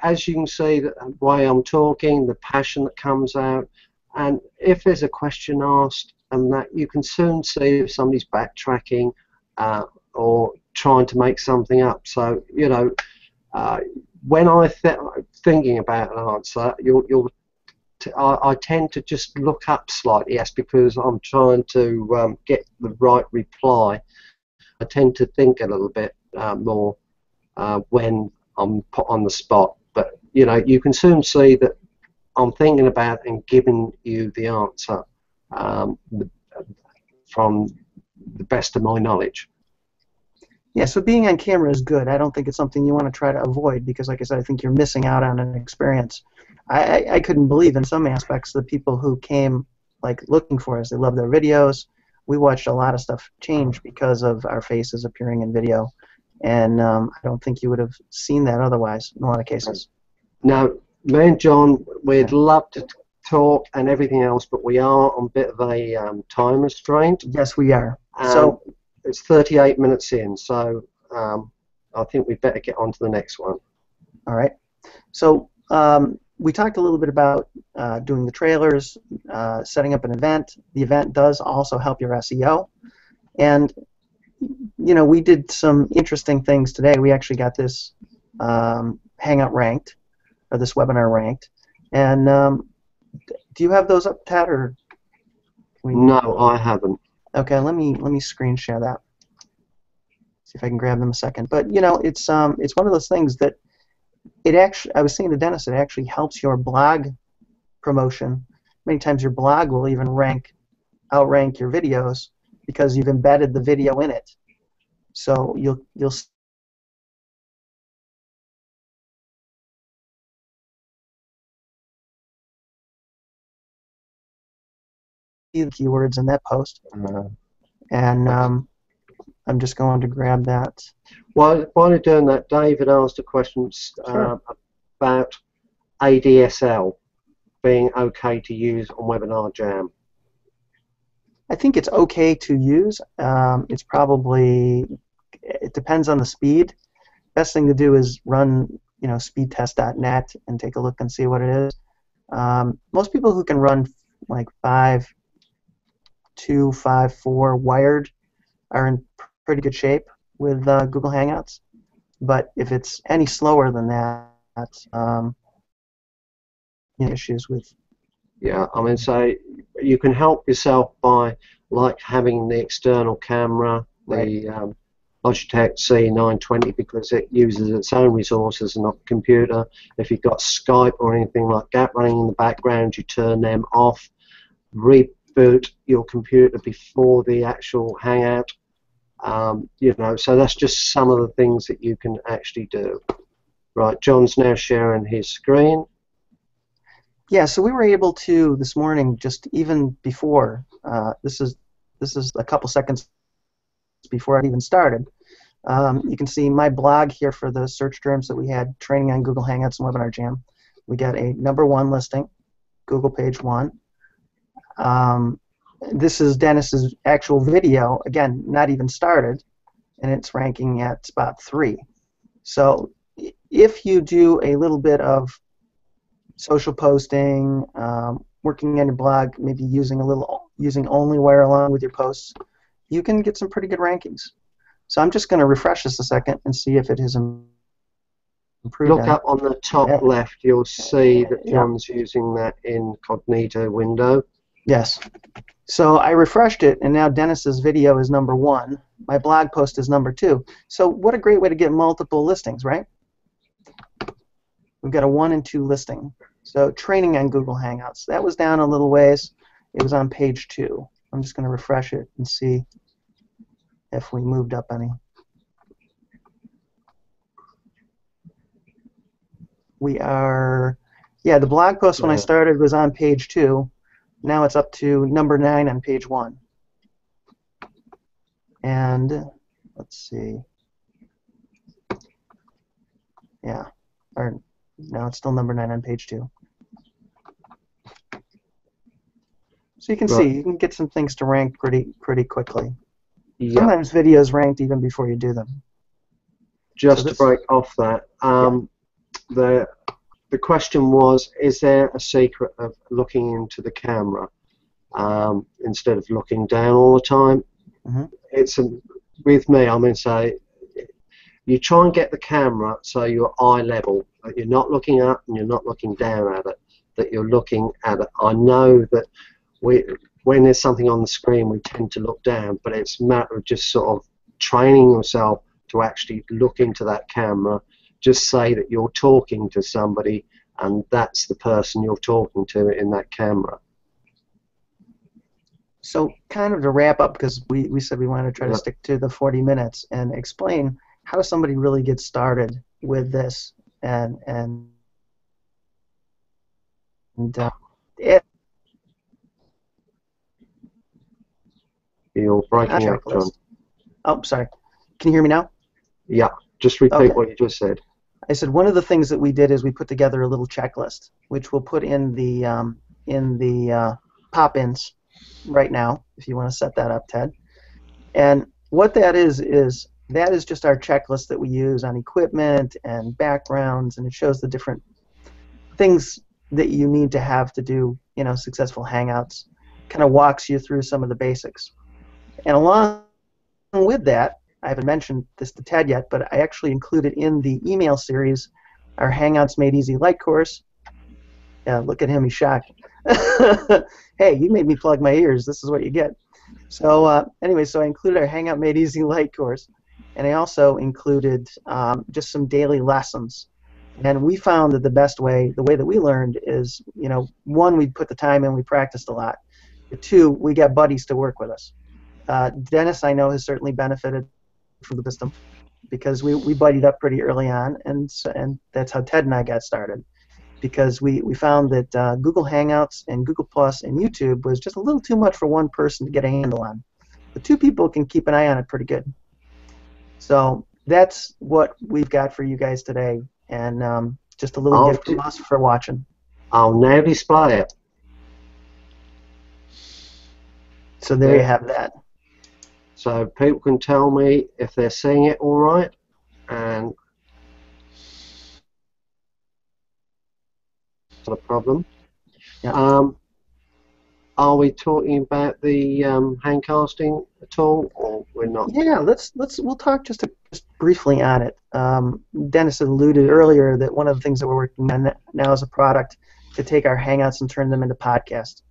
as you can see, the way I'm talking, the passion that comes out, and if there's a question asked, and that you can soon see if somebody's backtracking or trying to make something up. So when I'm thinking about an answer, I tend to just look up slightly. Yes, because I'm trying to get the right reply. I tend to think a little bit more when I'm put on the spot. But you can soon see that I'm thinking about and giving you the answer from the best of my knowledge. Yeah, so being on camera is good. I don't think it's something you want to try to avoid because, like I said, I think you're missing out on an experience. I couldn't believe in some aspects the people who came looking for us. They loved our videos. We watched a lot of stuff change because of our faces appearing in video, and I don't think you would have seen that otherwise in a lot of cases. Now, me and John, we'd love to talk and everything else, but we are on a bit of a time restraint. Yes, we are. So it's 38 minutes in, so I think we'd better get on to the next one. All right. So we talked a little bit about doing the trailers, setting up an event. The event does also help your SEO. And, we did some interesting things today. We actually got this Hangout ranked, or this webinar ranked. And do you have those up, Ted? Or no, I haven't. Okay, let me screen share that. See if I can grab them a second. But it's one of those things that it actually, I was saying to Dennis, it actually helps your blog promotion. Many times your blog will even outrank your videos because you've embedded the video in it. So you'll see the keywords in that post. And I'm just going to grab that. While you're doing that, David asked a question Sure. about ADSL being okay to use on WebinarJam. I think it's okay to use. It's probably, it depends on the speed. Best thing to do is run, speedtest.net and take a look and see what it is. Most people who can run like 5.2, 5.4 wired are in pretty good shape with Google Hangouts. But if it's any slower than that, issues with. Yeah, I mean, so you can help yourself by like having the external camera, Right. the Logitech C920, because it uses its own resources and not the computer. If you've got Skype or anything like that running in the background, you turn them off. Reboot your computer before the actual Hangout. So that's just some of the things that you can actually do. Right, John's now sharing his screen. Yeah, so we were able to this morning, just even before this is a couple seconds before I even started. You can see my blog here for the search terms that we had training on Google Hangouts and WebinarJam. We got a #1 listing, Google page 1. This is Dennis's actual video, again, not even started, and it's ranking at spot 3. So if you do a little bit of social posting, working on your blog, maybe using OnlyWire along with your posts, you can get some pretty good rankings. So I'm just going to refresh this a second and see if it has improved. Look up on the top left, you'll see that John's using that incognito window. Yes. So I refreshed it, and now Dennis's video is #1. My blog post is #2. So what a great way to get multiple listings, right? We've got a 1 and 2 listing. So training on Google Hangouts. That was down a little ways. It was on page 2. I'm just going to refresh it and see if we moved up any. We are, the blog post when I started was on page 2. Now it's up to #9 on page 1. And let's see. Yeah, or no, it's still #9 on page 2. So you can see, you can get some things to rank pretty quickly. Yep. Sometimes videos ranked even before you do them. Just to break off that, the question was, is there a secret of looking into the camera instead of looking down all the time? Mm-hmm. With me, I'm going to say, you try and get the camera so you're eye level, that you're not looking up and you're not looking down at it, that you're looking at it. I know that when there's something on the screen, we tend to look down, but it's a matter of just sort of training yourself to actually look into that camera. Just say that you're talking to somebody, and that's the person you're talking to in that camera. So kind of to wrap up, because we said we wanted to try to stick to the 40 minutes and explain how somebody really gets started with this, and you're breaking up, John. Oh, sorry. Can you hear me now? Yeah. Just repeat what you just said. I said one of the things that we did is we put together a little checklist, which we'll put in the pop-ins right now, if you want to set that up, Ted. And what that is just our checklist that we use on equipment and backgrounds, and it shows the different things that you need to have to do, successful Hangouts. Kind of walks you through some of the basics. And along with that, I haven't mentioned this to Ted yet, but I actually included in the email series our Hangouts Made Easy Lite course. Yeah, look at him, he's shocked. Hey, you made me plug my ears. This is what you get. So anyway, so I included our Hangout Made Easy Lite course, and I also included just some daily lessons And we found that the way that we learned is, one, we put the time in, we practiced a lot. But two, we got buddies to work with us. Dennis, I know, has certainly benefited from the system because we buddied up pretty early on, and that's how Ted and I got started. Because we found that Google Hangouts and Google Plus and YouTube was just a little too much for one person to get a handle on. But two people can keep an eye on it pretty good. So that's what we've got for you guys today, and just a little gift from us for watching. I'll now display it. So there you have that. So people can tell me if they're seeing it all right, and not a problem. Yeah. Are we talking about the handcasting at all, or we're not? Yeah, we'll talk just briefly on it. Dennis alluded earlier that one of the things that we're working on now is a product to take our Hangouts and turn them into podcasts.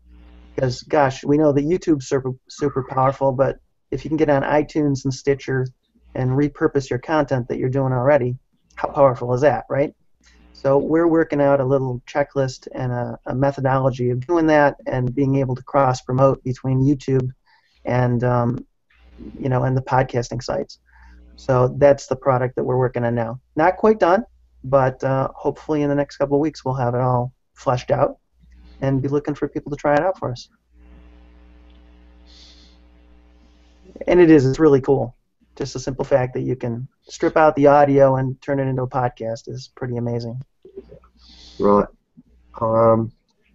Because gosh, we know that YouTube's super powerful, but if you can get on iTunes and Stitcher and repurpose your content that you're doing already, how powerful is that, right? So we're working out a little checklist and a methodology of doing that and being able to cross-promote between YouTube and and the podcasting sites. So that's the product that we're working on now. Not quite done, but hopefully in the next couple of weeks we'll have it all fleshed out and be looking for people to try it out for us. And it's really cool. Just the simple fact that you can strip out the audio and turn it into a podcast is pretty amazing. Right.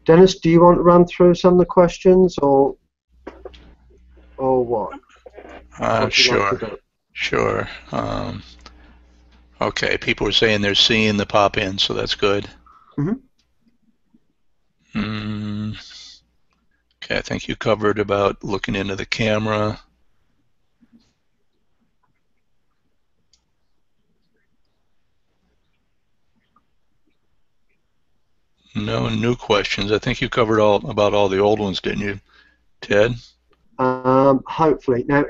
Dennis, do you want to run through some of the questions, or what? Sure. Sure. Okay, people are saying they're seeing the pop-in, so that's good. Okay, I think you covered about looking into the camera. No new questions. I think you covered about all the old ones, didn't you, Ted? Hopefully. Now,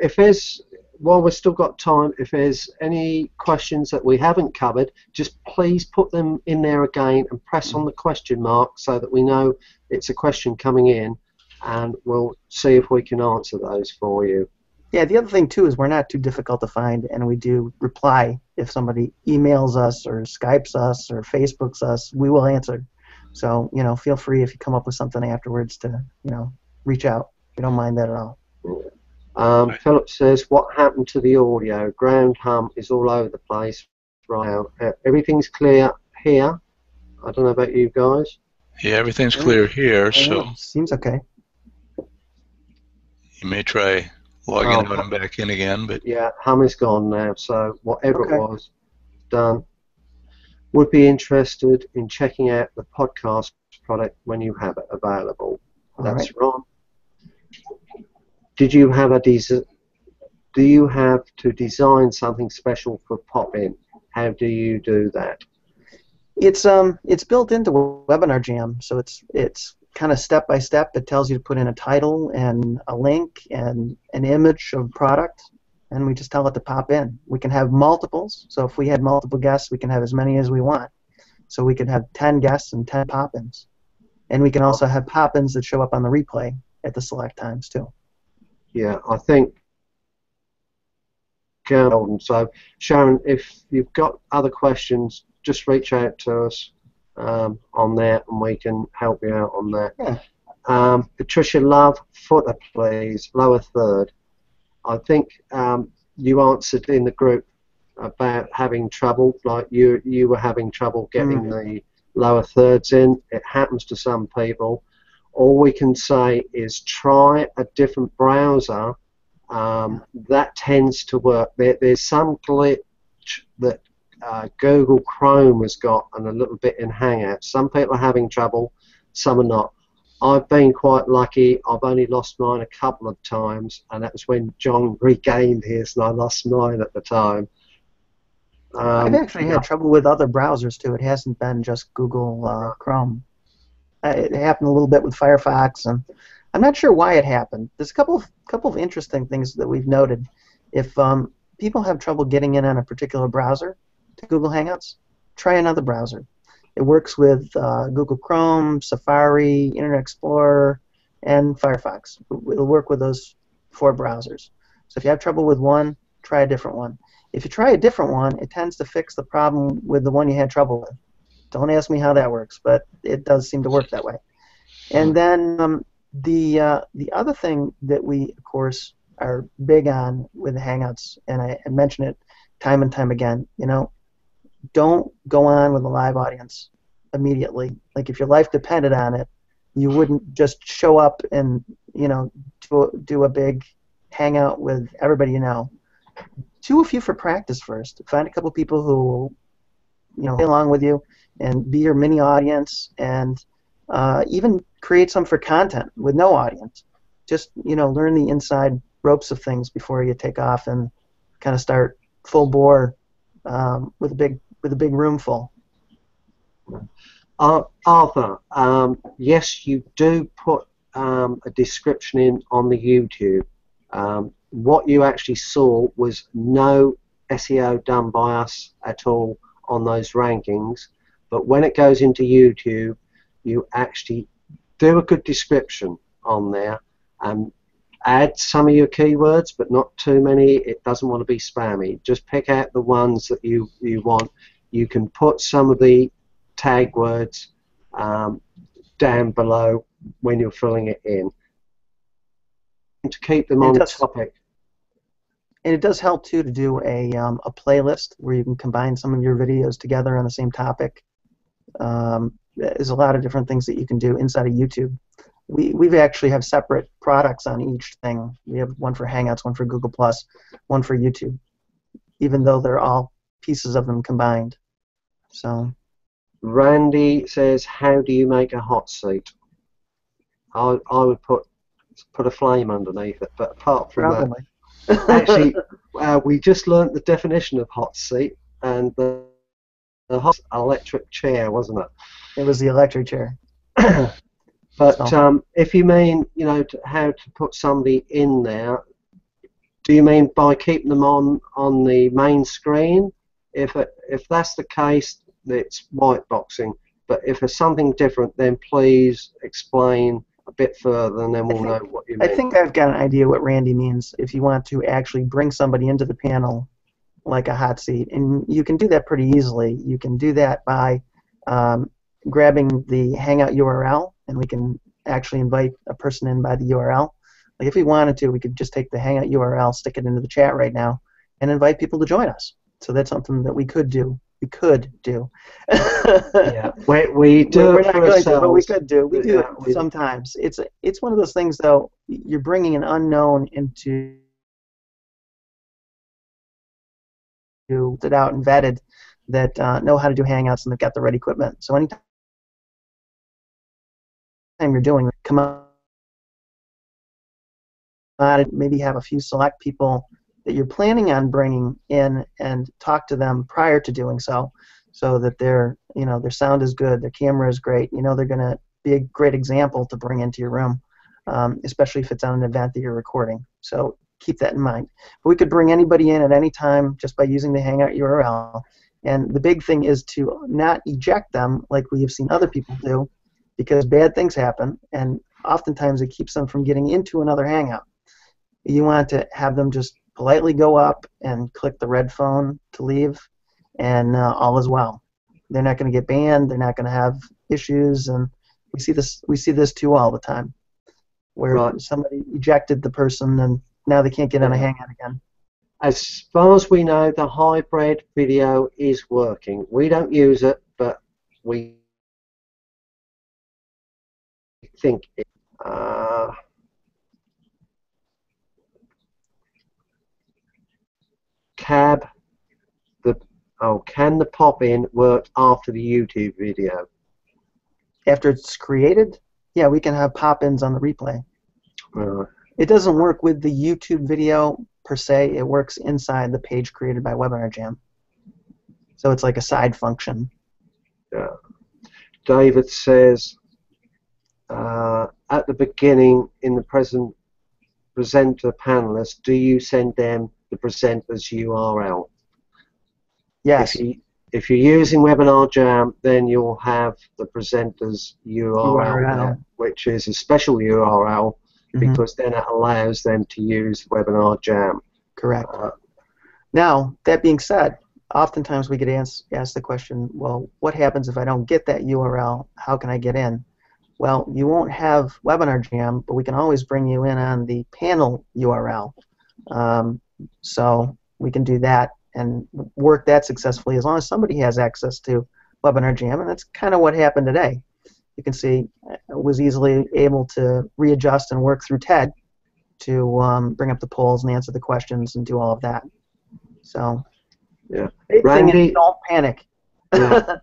while we've still got time, if there's any questions that we haven't covered, just please put them in there again and press on the question mark so that we know it's a question coming in, and we'll see if we can answer those for you. Yeah, the other thing too is we're not too difficult to find, and we do reply if somebody emails us or Skypes us or Facebooks us. We will answer. So feel free if you come up with something afterwards to reach out. We don't mind that at all. Philip says, what happened to the audio? Ground hum is all over the place right now. Everything's clear here. I don't know about you guys. Yeah, everything's clear here, so seems okay. You may try logging out and back in again, but yeah, hum is gone now, so whatever it was, done. Would be interested in checking out the podcast product when you have it available. That's right. Do you have to design something special for pop-in? How do you do that? It's built into WebinarJam, so it's kind of step by step. It tells you to put in a title and a link and an image of product, and we just tell it to pop in. We can have multiples, so if we had multiple guests, we can have as many as we want. So we could have 10 guests and 10 pop-ins. And we can also have pop-ins that show up on the replay at the select times too. Yeah, I think, so Sharon, if you've got other questions, just reach out to us on there and we can help you out on that. Yeah. Patricia Love, footer please, lower third. I think you answered in the group about having trouble, like you were having trouble getting the lower thirds in. It happens to some people. All we can say is try a different browser. That tends to work. There's some glitch that Google Chrome has got and a little bit in Hangouts. Some people are having trouble, some are not. I've been quite lucky. I've only lost mine a couple of times, and that was when John regained his, and I lost mine at the time. I've actually had trouble with other browsers too. It hasn't been just Google Chrome. It happened a little bit with Firefox, and I'm not sure why it happened. There's a couple of interesting things that we've noted. If people have trouble getting in on a particular browser to Google Hangouts, try another browser. It works with Google Chrome, Safari, Internet Explorer, and Firefox. It'll work with those 4 browsers. So if you have trouble with one, try a different one. If you try a different one, it tends to fix the problem with the one you had trouble with. Don't ask me how that works, but it does seem to work that way. And then the other thing that we, of course, are big on with the Hangouts, and I mention it time and time again, don't go on with a live audience immediately. Like if your life depended on it, you wouldn't just show up and do a big hangout with everybody you know. Do a few for practice first. Find a couple people who will play along with you and be your mini audience, and even create some for content with no audience. Just learn the inside ropes of things before you take off and kind of start full bore with a big room full. Arthur, yes, you do put a description in on the YouTube. What you actually saw was no SEO done by us at all on those rankings, but when it goes into YouTube, you actually do a good description on there. Add some of your keywords, but not too many. It doesn't want to be spammy. Just pick out the ones that you want. You can put some of the tag words down below when you're filling it in to keep them on topic. And it does help too to do a playlist where you can combine some of your videos together on the same topic. There's a lot of different things that you can do inside of YouTube. We actually have separate products on each thing. We have one for Hangouts, one for Google+, one for YouTube, even though they're all pieces of them combined. So, Randy says, how do you make a hot seat? I would put a flame underneath it, but apart from that, actually, we just learnt the definition of hot seat, and the hot electric chair, wasn't it? It was the electric chair. But if you mean, how to put somebody in there, do you mean by keeping them on the main screen? If that's the case, it's white boxing. But if there's something different, then please explain a bit further, and then we'll know what you mean. I think I've got an idea what Randy means. If you want to actually bring somebody into the panel like a hot seat, and you can do that pretty easily. You can do that by grabbing the Hangout URL, and we can actually invite a person in by the URL. Like if we wanted to, we could just take the Hangout URL, stick it into the chat right now, and invite people to join us. So that's something that we could do. Yeah, we do. We're not going to, but we could do. We do it sometimes. It's one of those things, though. You're bringing an unknown into it out and vetted that know how to do Hangouts and they've got the right equipment. So anytime you're doing it, come on, maybe have a few select people that you're planning on bringing in and talk to them prior to doing so that their sound is good, their camera is great. They're going to be a great example to bring into your room, especially if it's on an event that you're recording. So keep that in mind. But we could bring anybody in at any time just by using the Hangout URL. And the big thing is to not eject them like we have seen other people do, because bad things happen, and oftentimes it keeps them from getting into another Hangout. You want to have them just politely go up and click the red phone to leave, and all is well. They're not going to get banned. They're not going to have issues, and we see this too all the time, where somebody ejected the person and now they can't get on a Hangout again. As far as we know, the hybrid video is working. We don't use it, but we think it. Can the pop-in work after the YouTube video? After it's created? Yeah, we can have pop-ins on the replay. It doesn't work with the YouTube video per se. It works inside the page created by WebinarJam. So it's like a side function. Yeah. David says, at the beginning in the presenter panelists, do you send them the presenter's URL? Yes. If you're using WebinarJam, then you'll have the presenter's URL there, which is a special URL because then it allows them to use WebinarJam. Correct. Now, that being said, oftentimes we get asked the question, well, what happens if I don't get that URL? How can I get in? Well, you won't have WebinarJam, but we can always bring you in on the panel URL. So we can do that and work that successfully as long as somebody has access to WebinarJam, and that's kind of what happened today. You can see I was easily able to readjust and work through TED to bring up the polls and answer the questions and do all of that. So, yeah, big Randy, thing is don't panic. Yeah.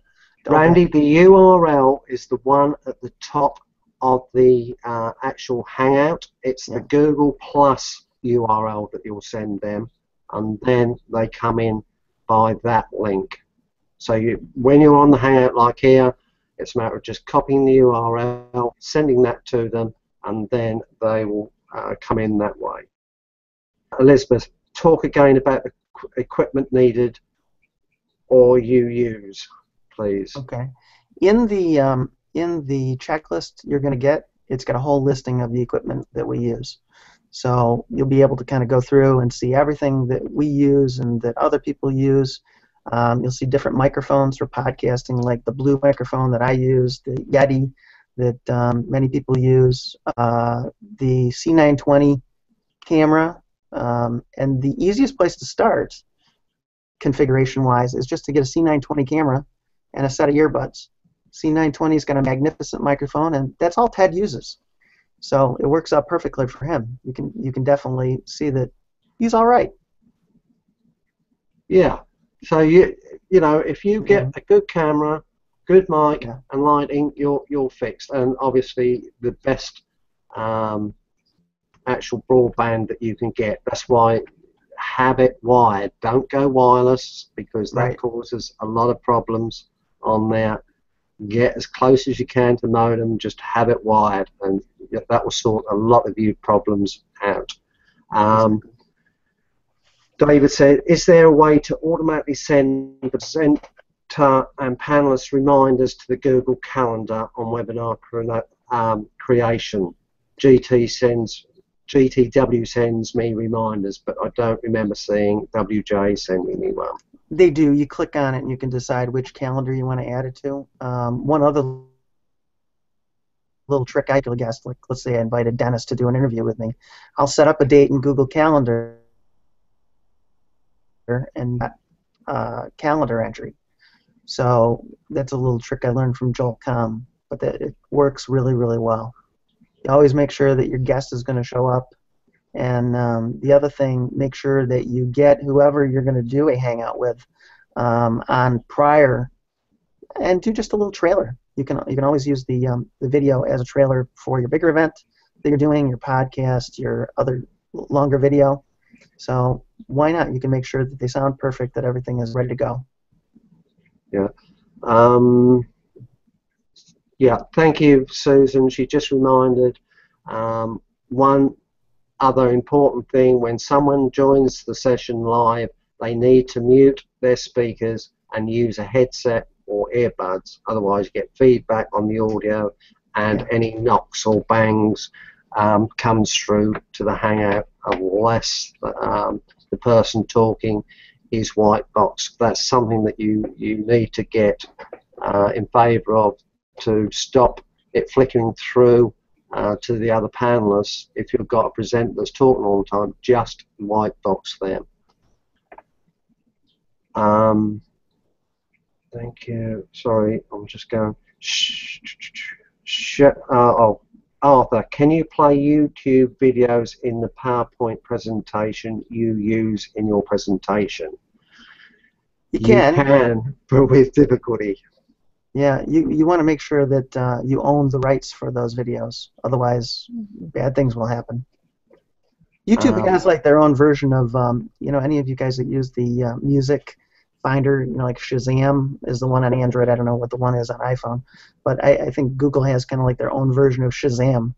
Randy, the URL is the one at the top of the actual Hangout. It's the Google Plus URL that you'll send them, and then they come in by that link. So when you're on the Hangout like here, it's a matter of just copying the URL, sending that to them, and then they will come in that way. Elizabeth, talk again about the equipment needed or you use, please. Okay. In the checklist you're going to get, it's got a whole listing of the equipment that we use. So you'll be able to kind of go through and see everything that we use and that other people use. You'll see different microphones for podcasting, like the Blue microphone that I use, the Yeti that many people use, the C920 camera, and the easiest place to start configuration-wise is just to get a C920 camera and a set of earbuds. C920's got a magnificent microphone, and that's all Ted uses. So it works out perfectly for him. You can definitely see that he's all right. Yeah. So you know, if you get a good camera, good mic, and lighting, you're fixed. And obviously the best actual broadband that you can get. That's why have it wired. Don't go wireless because that causes a lot of problems on there. Get as close as you can to modem. Just have it wired, and that will sort a lot of you problems out. David said, is there a way to automatically send the presenter and panelists reminders to the Google Calendar on webinar creation? GTW sends me reminders, but I don't remember seeing WJ sending me one. They do. You click on it and you can decide which calendar you want to add it to. One other little trick I could guess, like let's say I invited Dennis to do an interview with me. I'll set up a date in Google Calendar and calendar entry. So that's a little trick I learned from Joel Comm, but that it works really, really well. You always make sure that your guest is going to show up, and the other thing, make sure that you get whoever you're going to do a hangout with on prior, and do just a little trailer. You can always use the video as a trailer for your bigger event that you're doing, your podcast, your other longer video. So why not? You can make sure that they sound perfect, that everything is ready to go. Yeah. Yeah, thank you, Susan. She just reminded one other important thing: when someone joins the session live, they need to mute their speakers and use a headset or earbuds. Otherwise, you get feedback on the audio, and any knocks or bangs comes through to the Hangout unless the person talking is white box. That's something that you need to get in favour of, to stop it flickering through to the other panelists. If you've got a presenter that's talking all the time, just white box them. Thank you. Sorry, I'm just going. Arthur, can you play YouTube videos in the PowerPoint presentation you use in your presentation? You can. You can, but with difficulty. Yeah, you want to make sure that you own the rights for those videos. Otherwise, bad things will happen. YouTube has like their own version of, any of you guys that use the music finder, like Shazam is the one on Android. I don't know what the one is on iPhone, but I think Google has kind of like their own version of Shazam,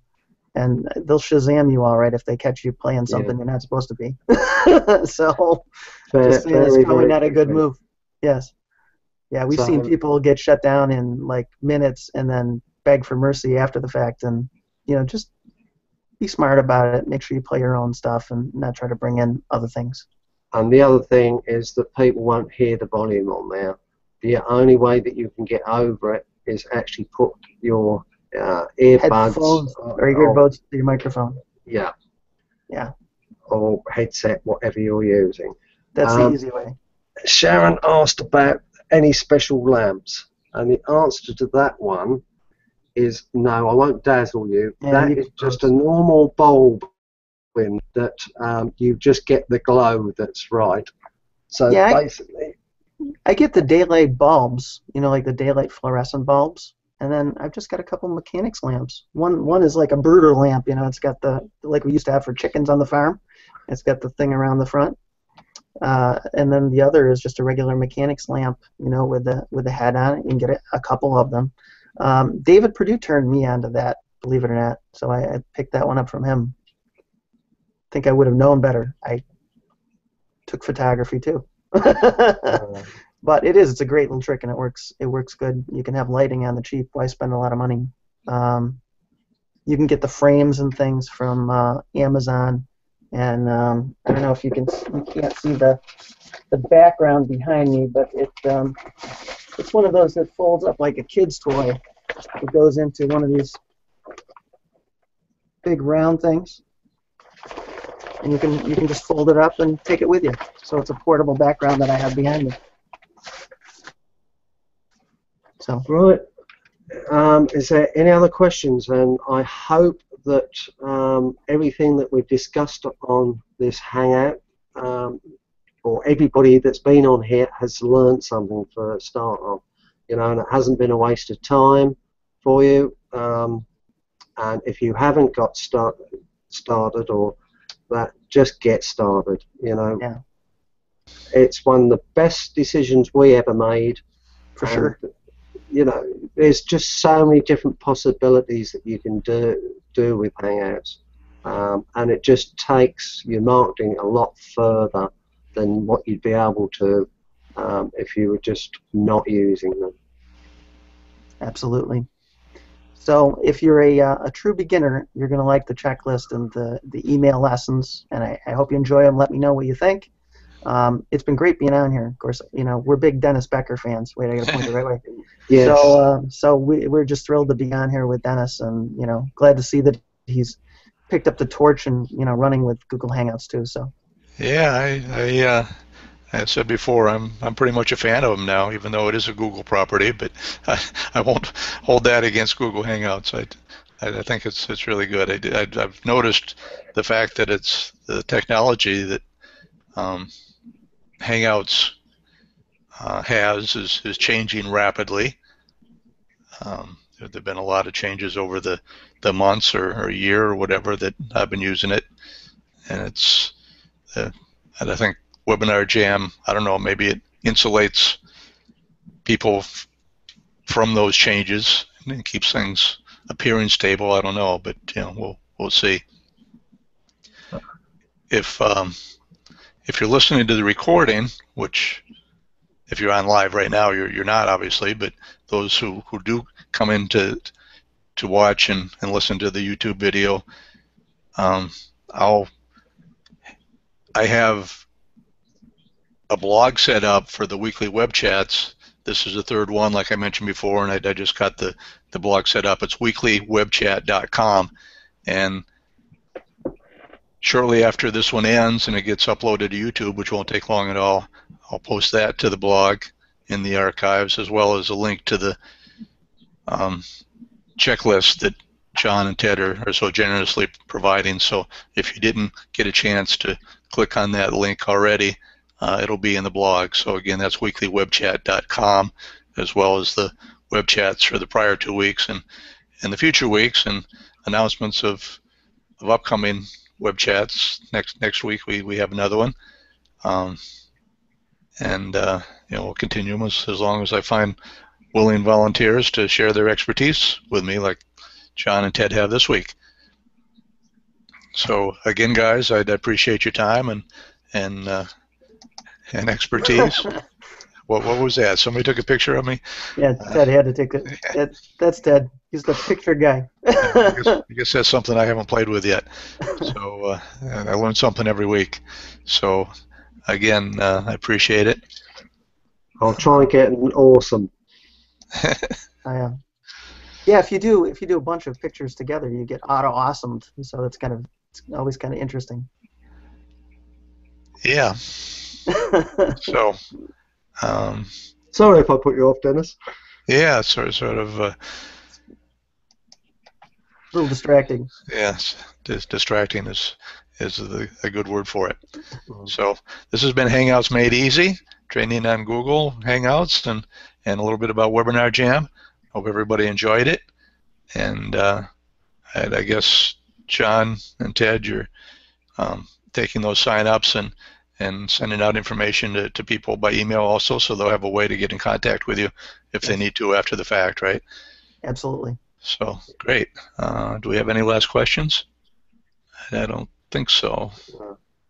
and they'll Shazam you all right if they catch you playing something you're not supposed to be. So, just saying, it's probably not a good move. Yes. Yeah, we've seen So, people get shut down in like minutes and then beg for mercy after the fact. And just be smart about it. Make sure you play your own stuff and not try to bring in other things. and the other thing is that people won't hear the volume on there. The only way that you can get over it is actually put your earbuds Headphones or your earbuds to your microphone. Yeah. Yeah. Or headset, whatever you're using. That's the easy way. Sharon asked about any special lamps, and the answer to that one is no. I won't dazzle you. Yeah, That is just a normal bulb in that you just get the glow that's right. So yeah, basically, I get the daylight bulbs, like the daylight fluorescent bulbs, and then I've just got a couple mechanics lamps. One is like a brooder lamp, it's got the like we used to have for chickens on the farm. It's got the thing around the front, and then the other is just a regular mechanics lamp, with the head on it. You can get a couple of them. David Perdue turned me onto that, believe it or not, so I picked that one up from him. I think I would have known better. I took photography too. But it's a great little trick, and it works good. You can have lighting on the cheap. Why spend a lot of money? You can get the frames and things from Amazon, and I don't know if you can't see the background behind me, but it's one of those that folds up like a kid's toy. It goes into one of these big round things, and you can just fold it up and take it with you. So it's a portable background that I have behind me. So right. Is there any other questions? And I hope that everything that we've discussed on this Hangout, or everybody that's been on here, has learned something for a start of, and it hasn't been a waste of time for you. And if you haven't got started or that, just get started. Yeah. It's one of the best decisions we ever made. For sure. There's just so many different possibilities that you can do with Hangouts, and it just takes your marketing a lot further than what you'd be able to if you were just not using them. Absolutely. So if you're a true beginner, you're going to like the checklist and the email lessons, and I hope you enjoy them. Let me know what you think. It's been great being on here. Of course, we're big Dennis Becker fans. Wait, I got to point the right way. Yes. So we're just thrilled to be on here with Dennis, and glad to see that he's picked up the torch and running with Google Hangouts too. So. Yeah, I said before, I'm pretty much a fan of them now, even though it is a Google property. But I won't hold that against Google Hangouts. I think it's really good. I've noticed the fact that it's the technology that Hangouts is changing rapidly. There have been a lot of changes over the months or a year or whatever that I've been using it, and and I think WebinarJam, I don't know, maybe it insulates people from those changes and keeps things appearing stable. I don't know, but we'll see. If you're listening to the recording, which if you're on live right now, you're not obviously, but those who do come in to watch and listen to the YouTube video, I have a blog set up for the weekly web chats. This is the third one, like I mentioned before, and I just got the blog set up. It's weeklywebchat.com, and shortly after this one ends and it gets uploaded to YouTube, which won't take long at all, I'll post that to the blog in the archives, as well as a link to the checklist that John and Ted are so generously providing. So if you didn't get a chance to click on that link already, it'll be in the blog. So again, that's weeklywebchat.com, as well as the web chats for the prior 2 weeks and the future weeks, and announcements of upcoming web chats. Next week we have another one, and we'll continue them as long as I find willing volunteers to share their expertise with me, like John and Ted have this week. So again, guys, I'd appreciate your time and expertise. What was that? Somebody took a picture of me? Yeah, Ted had to take it. That's Ted. He's the picture guy. I guess that's something I haven't played with yet. So I learn something every week. So again, I appreciate it. I'll try and get an awesome. Yeah, if you do a bunch of pictures together, you get auto-awesomed. So it's always kind of interesting. Yeah. So. Sorry if I put you off, Dennis. Yeah, sort of. A little distracting. Yes, distracting is a good word for it. So this has been Hangouts Made Easy, training on Google Hangouts and a little bit about WebinarJam. Hope everybody enjoyed it. And I guess John and Ted, you're taking those sign-ups and sending out information to people by email also, so they'll have a way to get in contact with you if they need to after the fact, right? Absolutely. So, great. Do we have any last questions? I don't think so.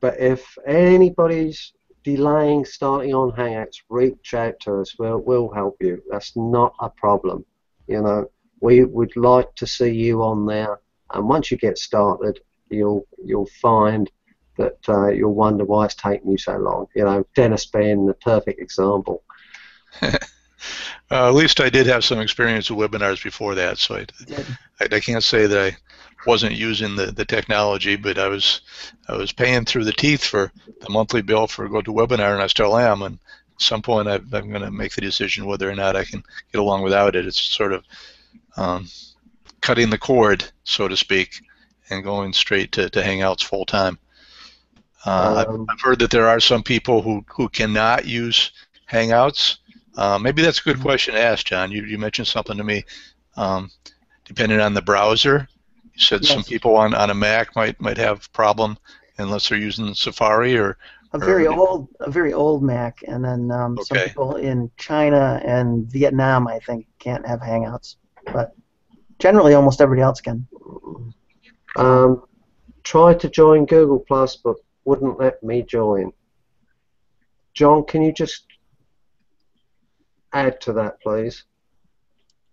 But if anybody's delaying starting on Hangouts, reach out to us. We'll help you. That's not a problem. You know, we would like to see you on there, and once you get started, you'll find that you'll wonder why it's taking you so long. You know, Dennis being the perfect example. At least I did have some experience with webinars before that, so I can't say that I wasn't using the technology, but I was paying through the teeth for the monthly bill for GoToWebinar, and I still am. And at some point, I'm going to make the decision whether or not I can get along without it. It's sort of cutting the cord, so to speak, and going straight to Hangouts full time. I've heard that there are some people who cannot use Hangouts. Maybe that's a good question to ask, John. You mentioned something to me. Depending on the browser, you said some people on a Mac might have problem unless they're using Safari or a very old Mac, and then some people in China and Vietnam, I think, can't have Hangouts, but generally almost everybody else can. Tried to join Google Plus, but wouldn't let me join. John, can you just add to that, please?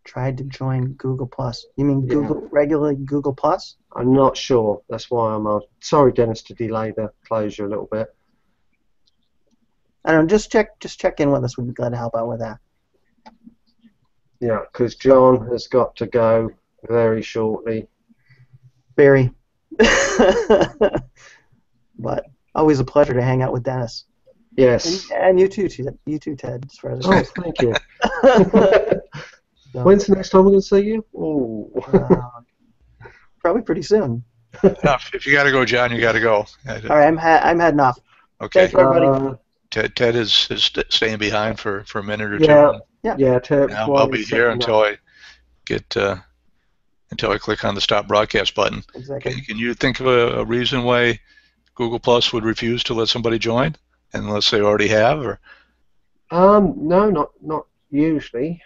Tried to join Google Plus. You mean regularly Google Plus? I'm not sure. That's why I'm sorry, Dennis, to delay the closure a little bit. I don't know. Just check in with us. We'd be glad to help out with that. Yeah, because John has got to go very shortly. Very. But always a pleasure to hang out with Dennis. Yes. And you too, Ted. As far as thank you. When's the next time we're going to see you? Probably pretty soon. If you got to go, John, you got to go. All right, I'm heading off. Okay. Thanks, everybody. Ted is staying behind for a minute or two. Yeah. Ted. I'll be here until I get until I click on the stop broadcast button. Exactly. Can you think of a reason why Google Plus would refuse to let somebody join unless they already have? Or no, not usually.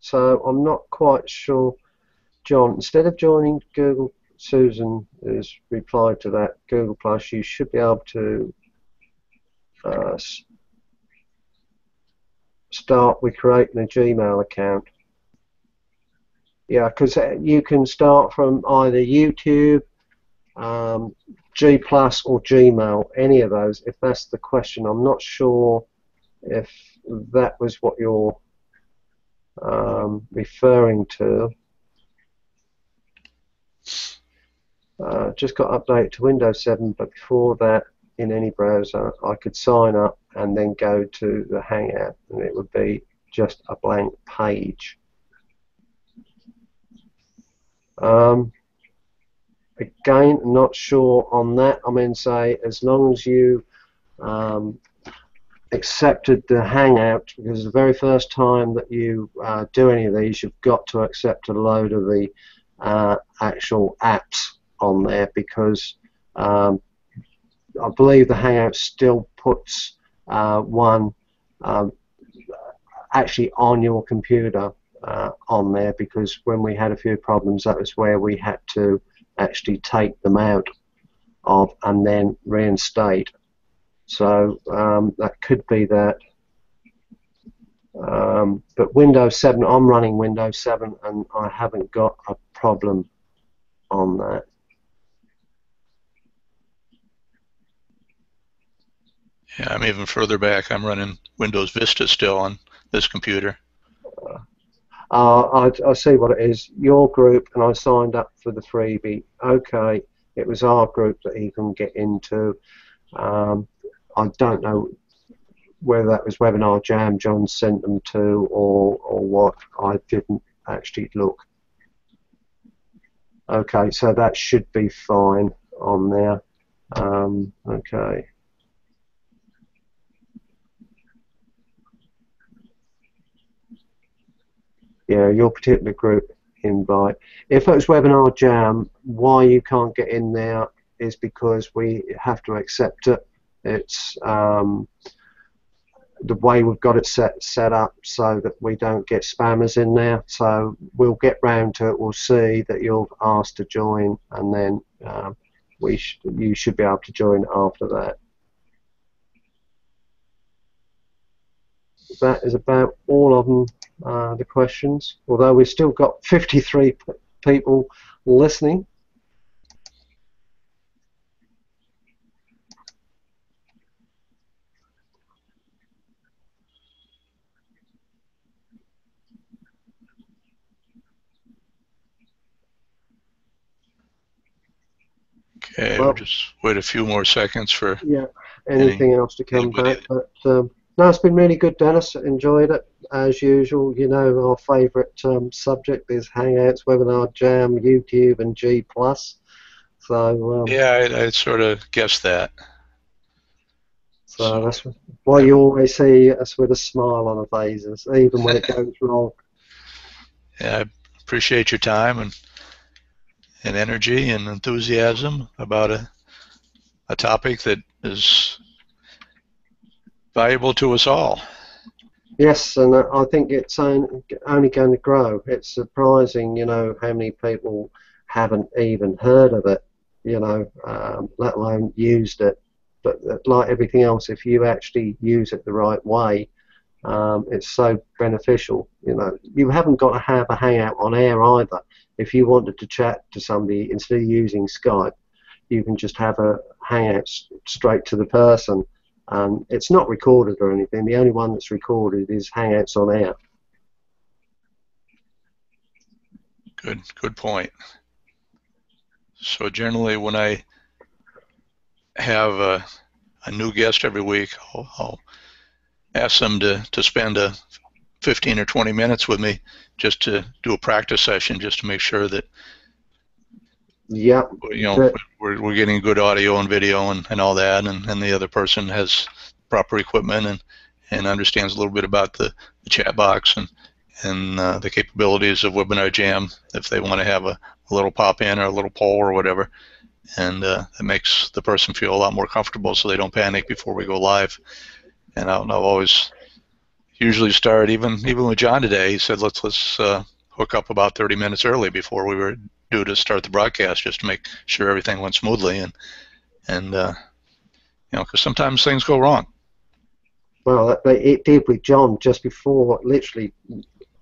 So I'm not quite sure. John, instead of joining Google, Susan has replied to that Google Plus. You should be able to start with creating a Gmail account. Yeah, because you can start from either YouTube, G Plus, or Gmail, any of those. If that's the question, I'm not sure if that was what you're referring to. Just got updated to Windows 7, but before that, in any browser, I could sign up and then go to the Hangout, and it would be just a blank page. Again, not sure on that. I mean, say, as long as you accepted the Hangout, because the very first time that you do any of these, you've got to accept a load of the actual apps on there, because I believe the Hangout still puts one actually on your computer on there, because when we had a few problems, that was where we had to actually take them out of and then reinstate. So that could be that But Windows 7, I'm running Windows 7 and I haven't got a problem on that. Yeah, I'm even further back. I'm running Windows Vista still on this computer. I see what it is. Your group, and I signed up for the freebie. Okay, it was our group that he can get into. I don't know whether that was WebinarJam John sent them to or what. I didn't actually look. Okay, so that should be fine on there. Okay. Yeah, your particular group invite. If it was WebinarJam, why you can't get in there is because we have to accept it. It's the way we've got it set up so that we don't get spammers in there. So we'll get round to it. We'll see that you're asked to join, and then you should be able to join after that. That is about all of them, the questions, although we've still got 53 people listening. Okay, Well, we'll just wait a few more seconds for anything else to come anybody. back. But no, it's been really good, Dennis. Enjoyed it as usual. You know, our favourite subject is Hangouts, WebinarJam, YouTube, and G+. So yeah, I sort of guessed that. So that's why you always see us with a smile on our faces, even when it goes wrong. Yeah, I appreciate your time and energy and enthusiasm about a topic that is valuable to us all. Yes, and I think it's only going to grow. It's surprising, you know, how many people haven't even heard of it, you know, let alone used it. But like everything else, if you actually use it the right way, it's so beneficial. You know, you haven't got to have a Hangout on air either. If you wanted to chat to somebody, instead of using Skype, you can just have a Hangout straight to the person. It's not recorded or anything. The only one that's recorded is Hangouts on air. Good point. So generally, when I have a new guest every week, I'll ask them to spend 15 or 20 minutes with me just to do a practice session, just to make sure that we're getting good audio and video and all that, and the other person has proper equipment and understands a little bit about the chat box and the capabilities of WebinarJam if they want to have a little pop-in or a little poll or whatever. And it makes the person feel a lot more comfortable so they don't panic before we go live. And I'll always usually start, even with John today, he said let's hook up about 30 minutes early before we were due to start the broadcast, just to make sure everything went smoothly, and you know, because sometimes things go wrong. Well, it did with John just before, literally,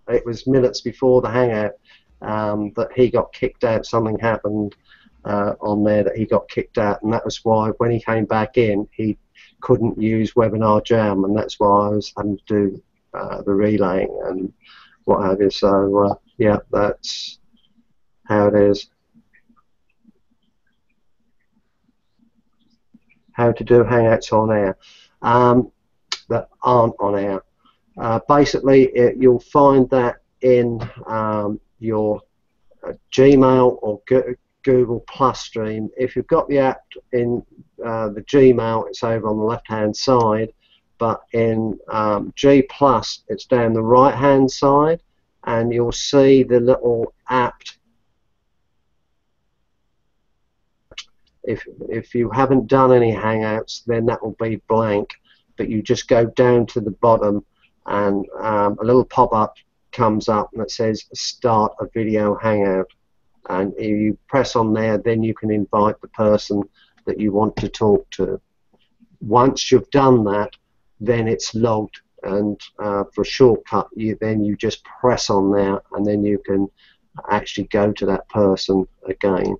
it was minutes before the Hangout that he got kicked out. Something happened on there that he got kicked out, and that was why when he came back in, he couldn't use WebinarJam, and that's why I was having to do the relaying and what have you. So yeah, that's how it is. How to do Hangouts on air that aren't on air. Basically, you'll find that in your Gmail or Google Plus stream. If you've got the app in the Gmail, it's over on the left-hand side, but in G Plus, it's down the right-hand side, and you'll see the little app. If you haven't done any Hangouts, then that will be blank, but you just go down to the bottom and a little pop-up comes up and it says start a video Hangout, and if you press on there, then you can invite the person that you want to talk to. Once you've done that, then it's logged and for a shortcut, then you just press on there, and then you can actually go to that person again.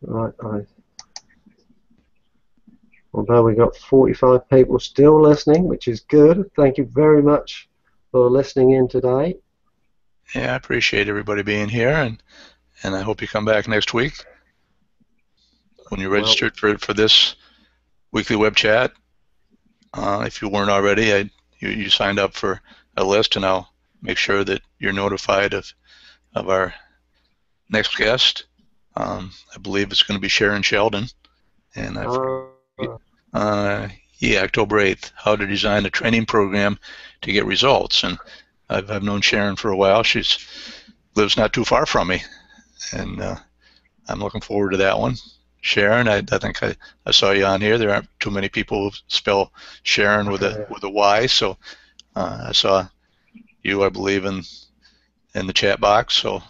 Right, although we got 45 people still listening, which is good. Thank you very much for listening in today. Yeah, I appreciate everybody being here, and I hope you come back next week when you're registered for this weekly web chat. If you weren't already, you signed up for a list, and I'll make sure that you're notified of our next guest. I believe it's going to be Sharon Sheldon, and yeah, October 8th, how to design a training program to get results. And I've known Sharon for a while. She lives not too far from me, and I'm looking forward to that one. Sharon, I think I saw you on here. There aren't too many people who spell Sharon with a Y, so I saw you, I believe, in the chat box. So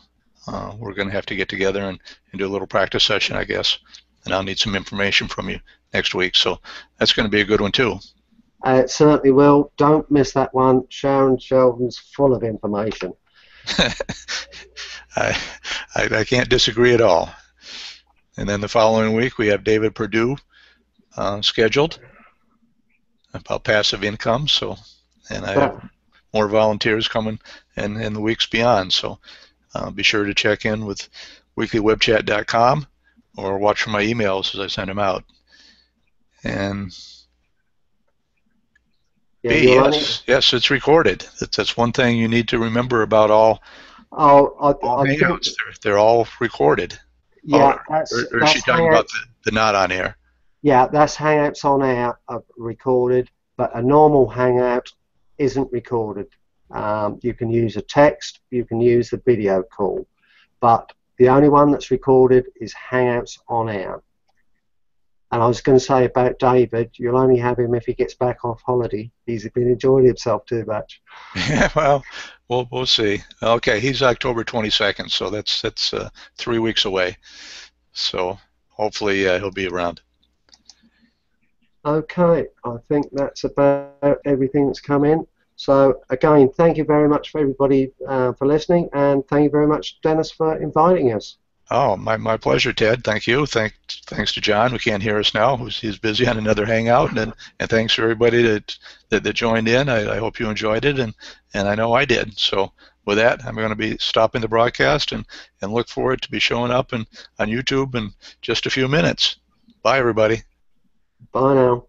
we're going to have to get together and do a little practice session, I guess. And I'll need some information from you next week. So that's going to be a good one too. It certainly will. Don't miss that one. Sharon Sheldon's full of information. I can't disagree at all. And then the following week we have David Perdue scheduled about passive income. So, and I have more volunteers coming in the weeks beyond. So be sure to check in with weeklywebchat.com or watch for my emails as I send them out. And yes, it's recorded. That's one thing you need to remember about all Hangouts. They're all recorded. Yeah, or is she talking about the not on air? Yeah, that's Hangouts on air recorded, but a normal Hangout isn't recorded. You can use a text, you can use the video call, but the only one that's recorded is Hangouts on air. And I was going to say about David, you'll only have him if he gets back off holiday. He's been enjoying himself too much. Yeah, well, we'll see. Okay, he's October 22nd, so that's 3 weeks away. So hopefully he'll be around. Okay, I think that's about everything that's come in. So again, thank you very much for everybody for listening, and thank you very much, Dennis, for inviting us. Oh, my pleasure, Ted. Thank you. Thanks to John, who can't hear us now. He's busy on another Hangout, and thanks to everybody that joined in. I hope you enjoyed it, and I know I did. So with that, I'm going to be stopping the broadcast and look for it to be showing up on YouTube in just a few minutes. Bye, everybody. Bye now.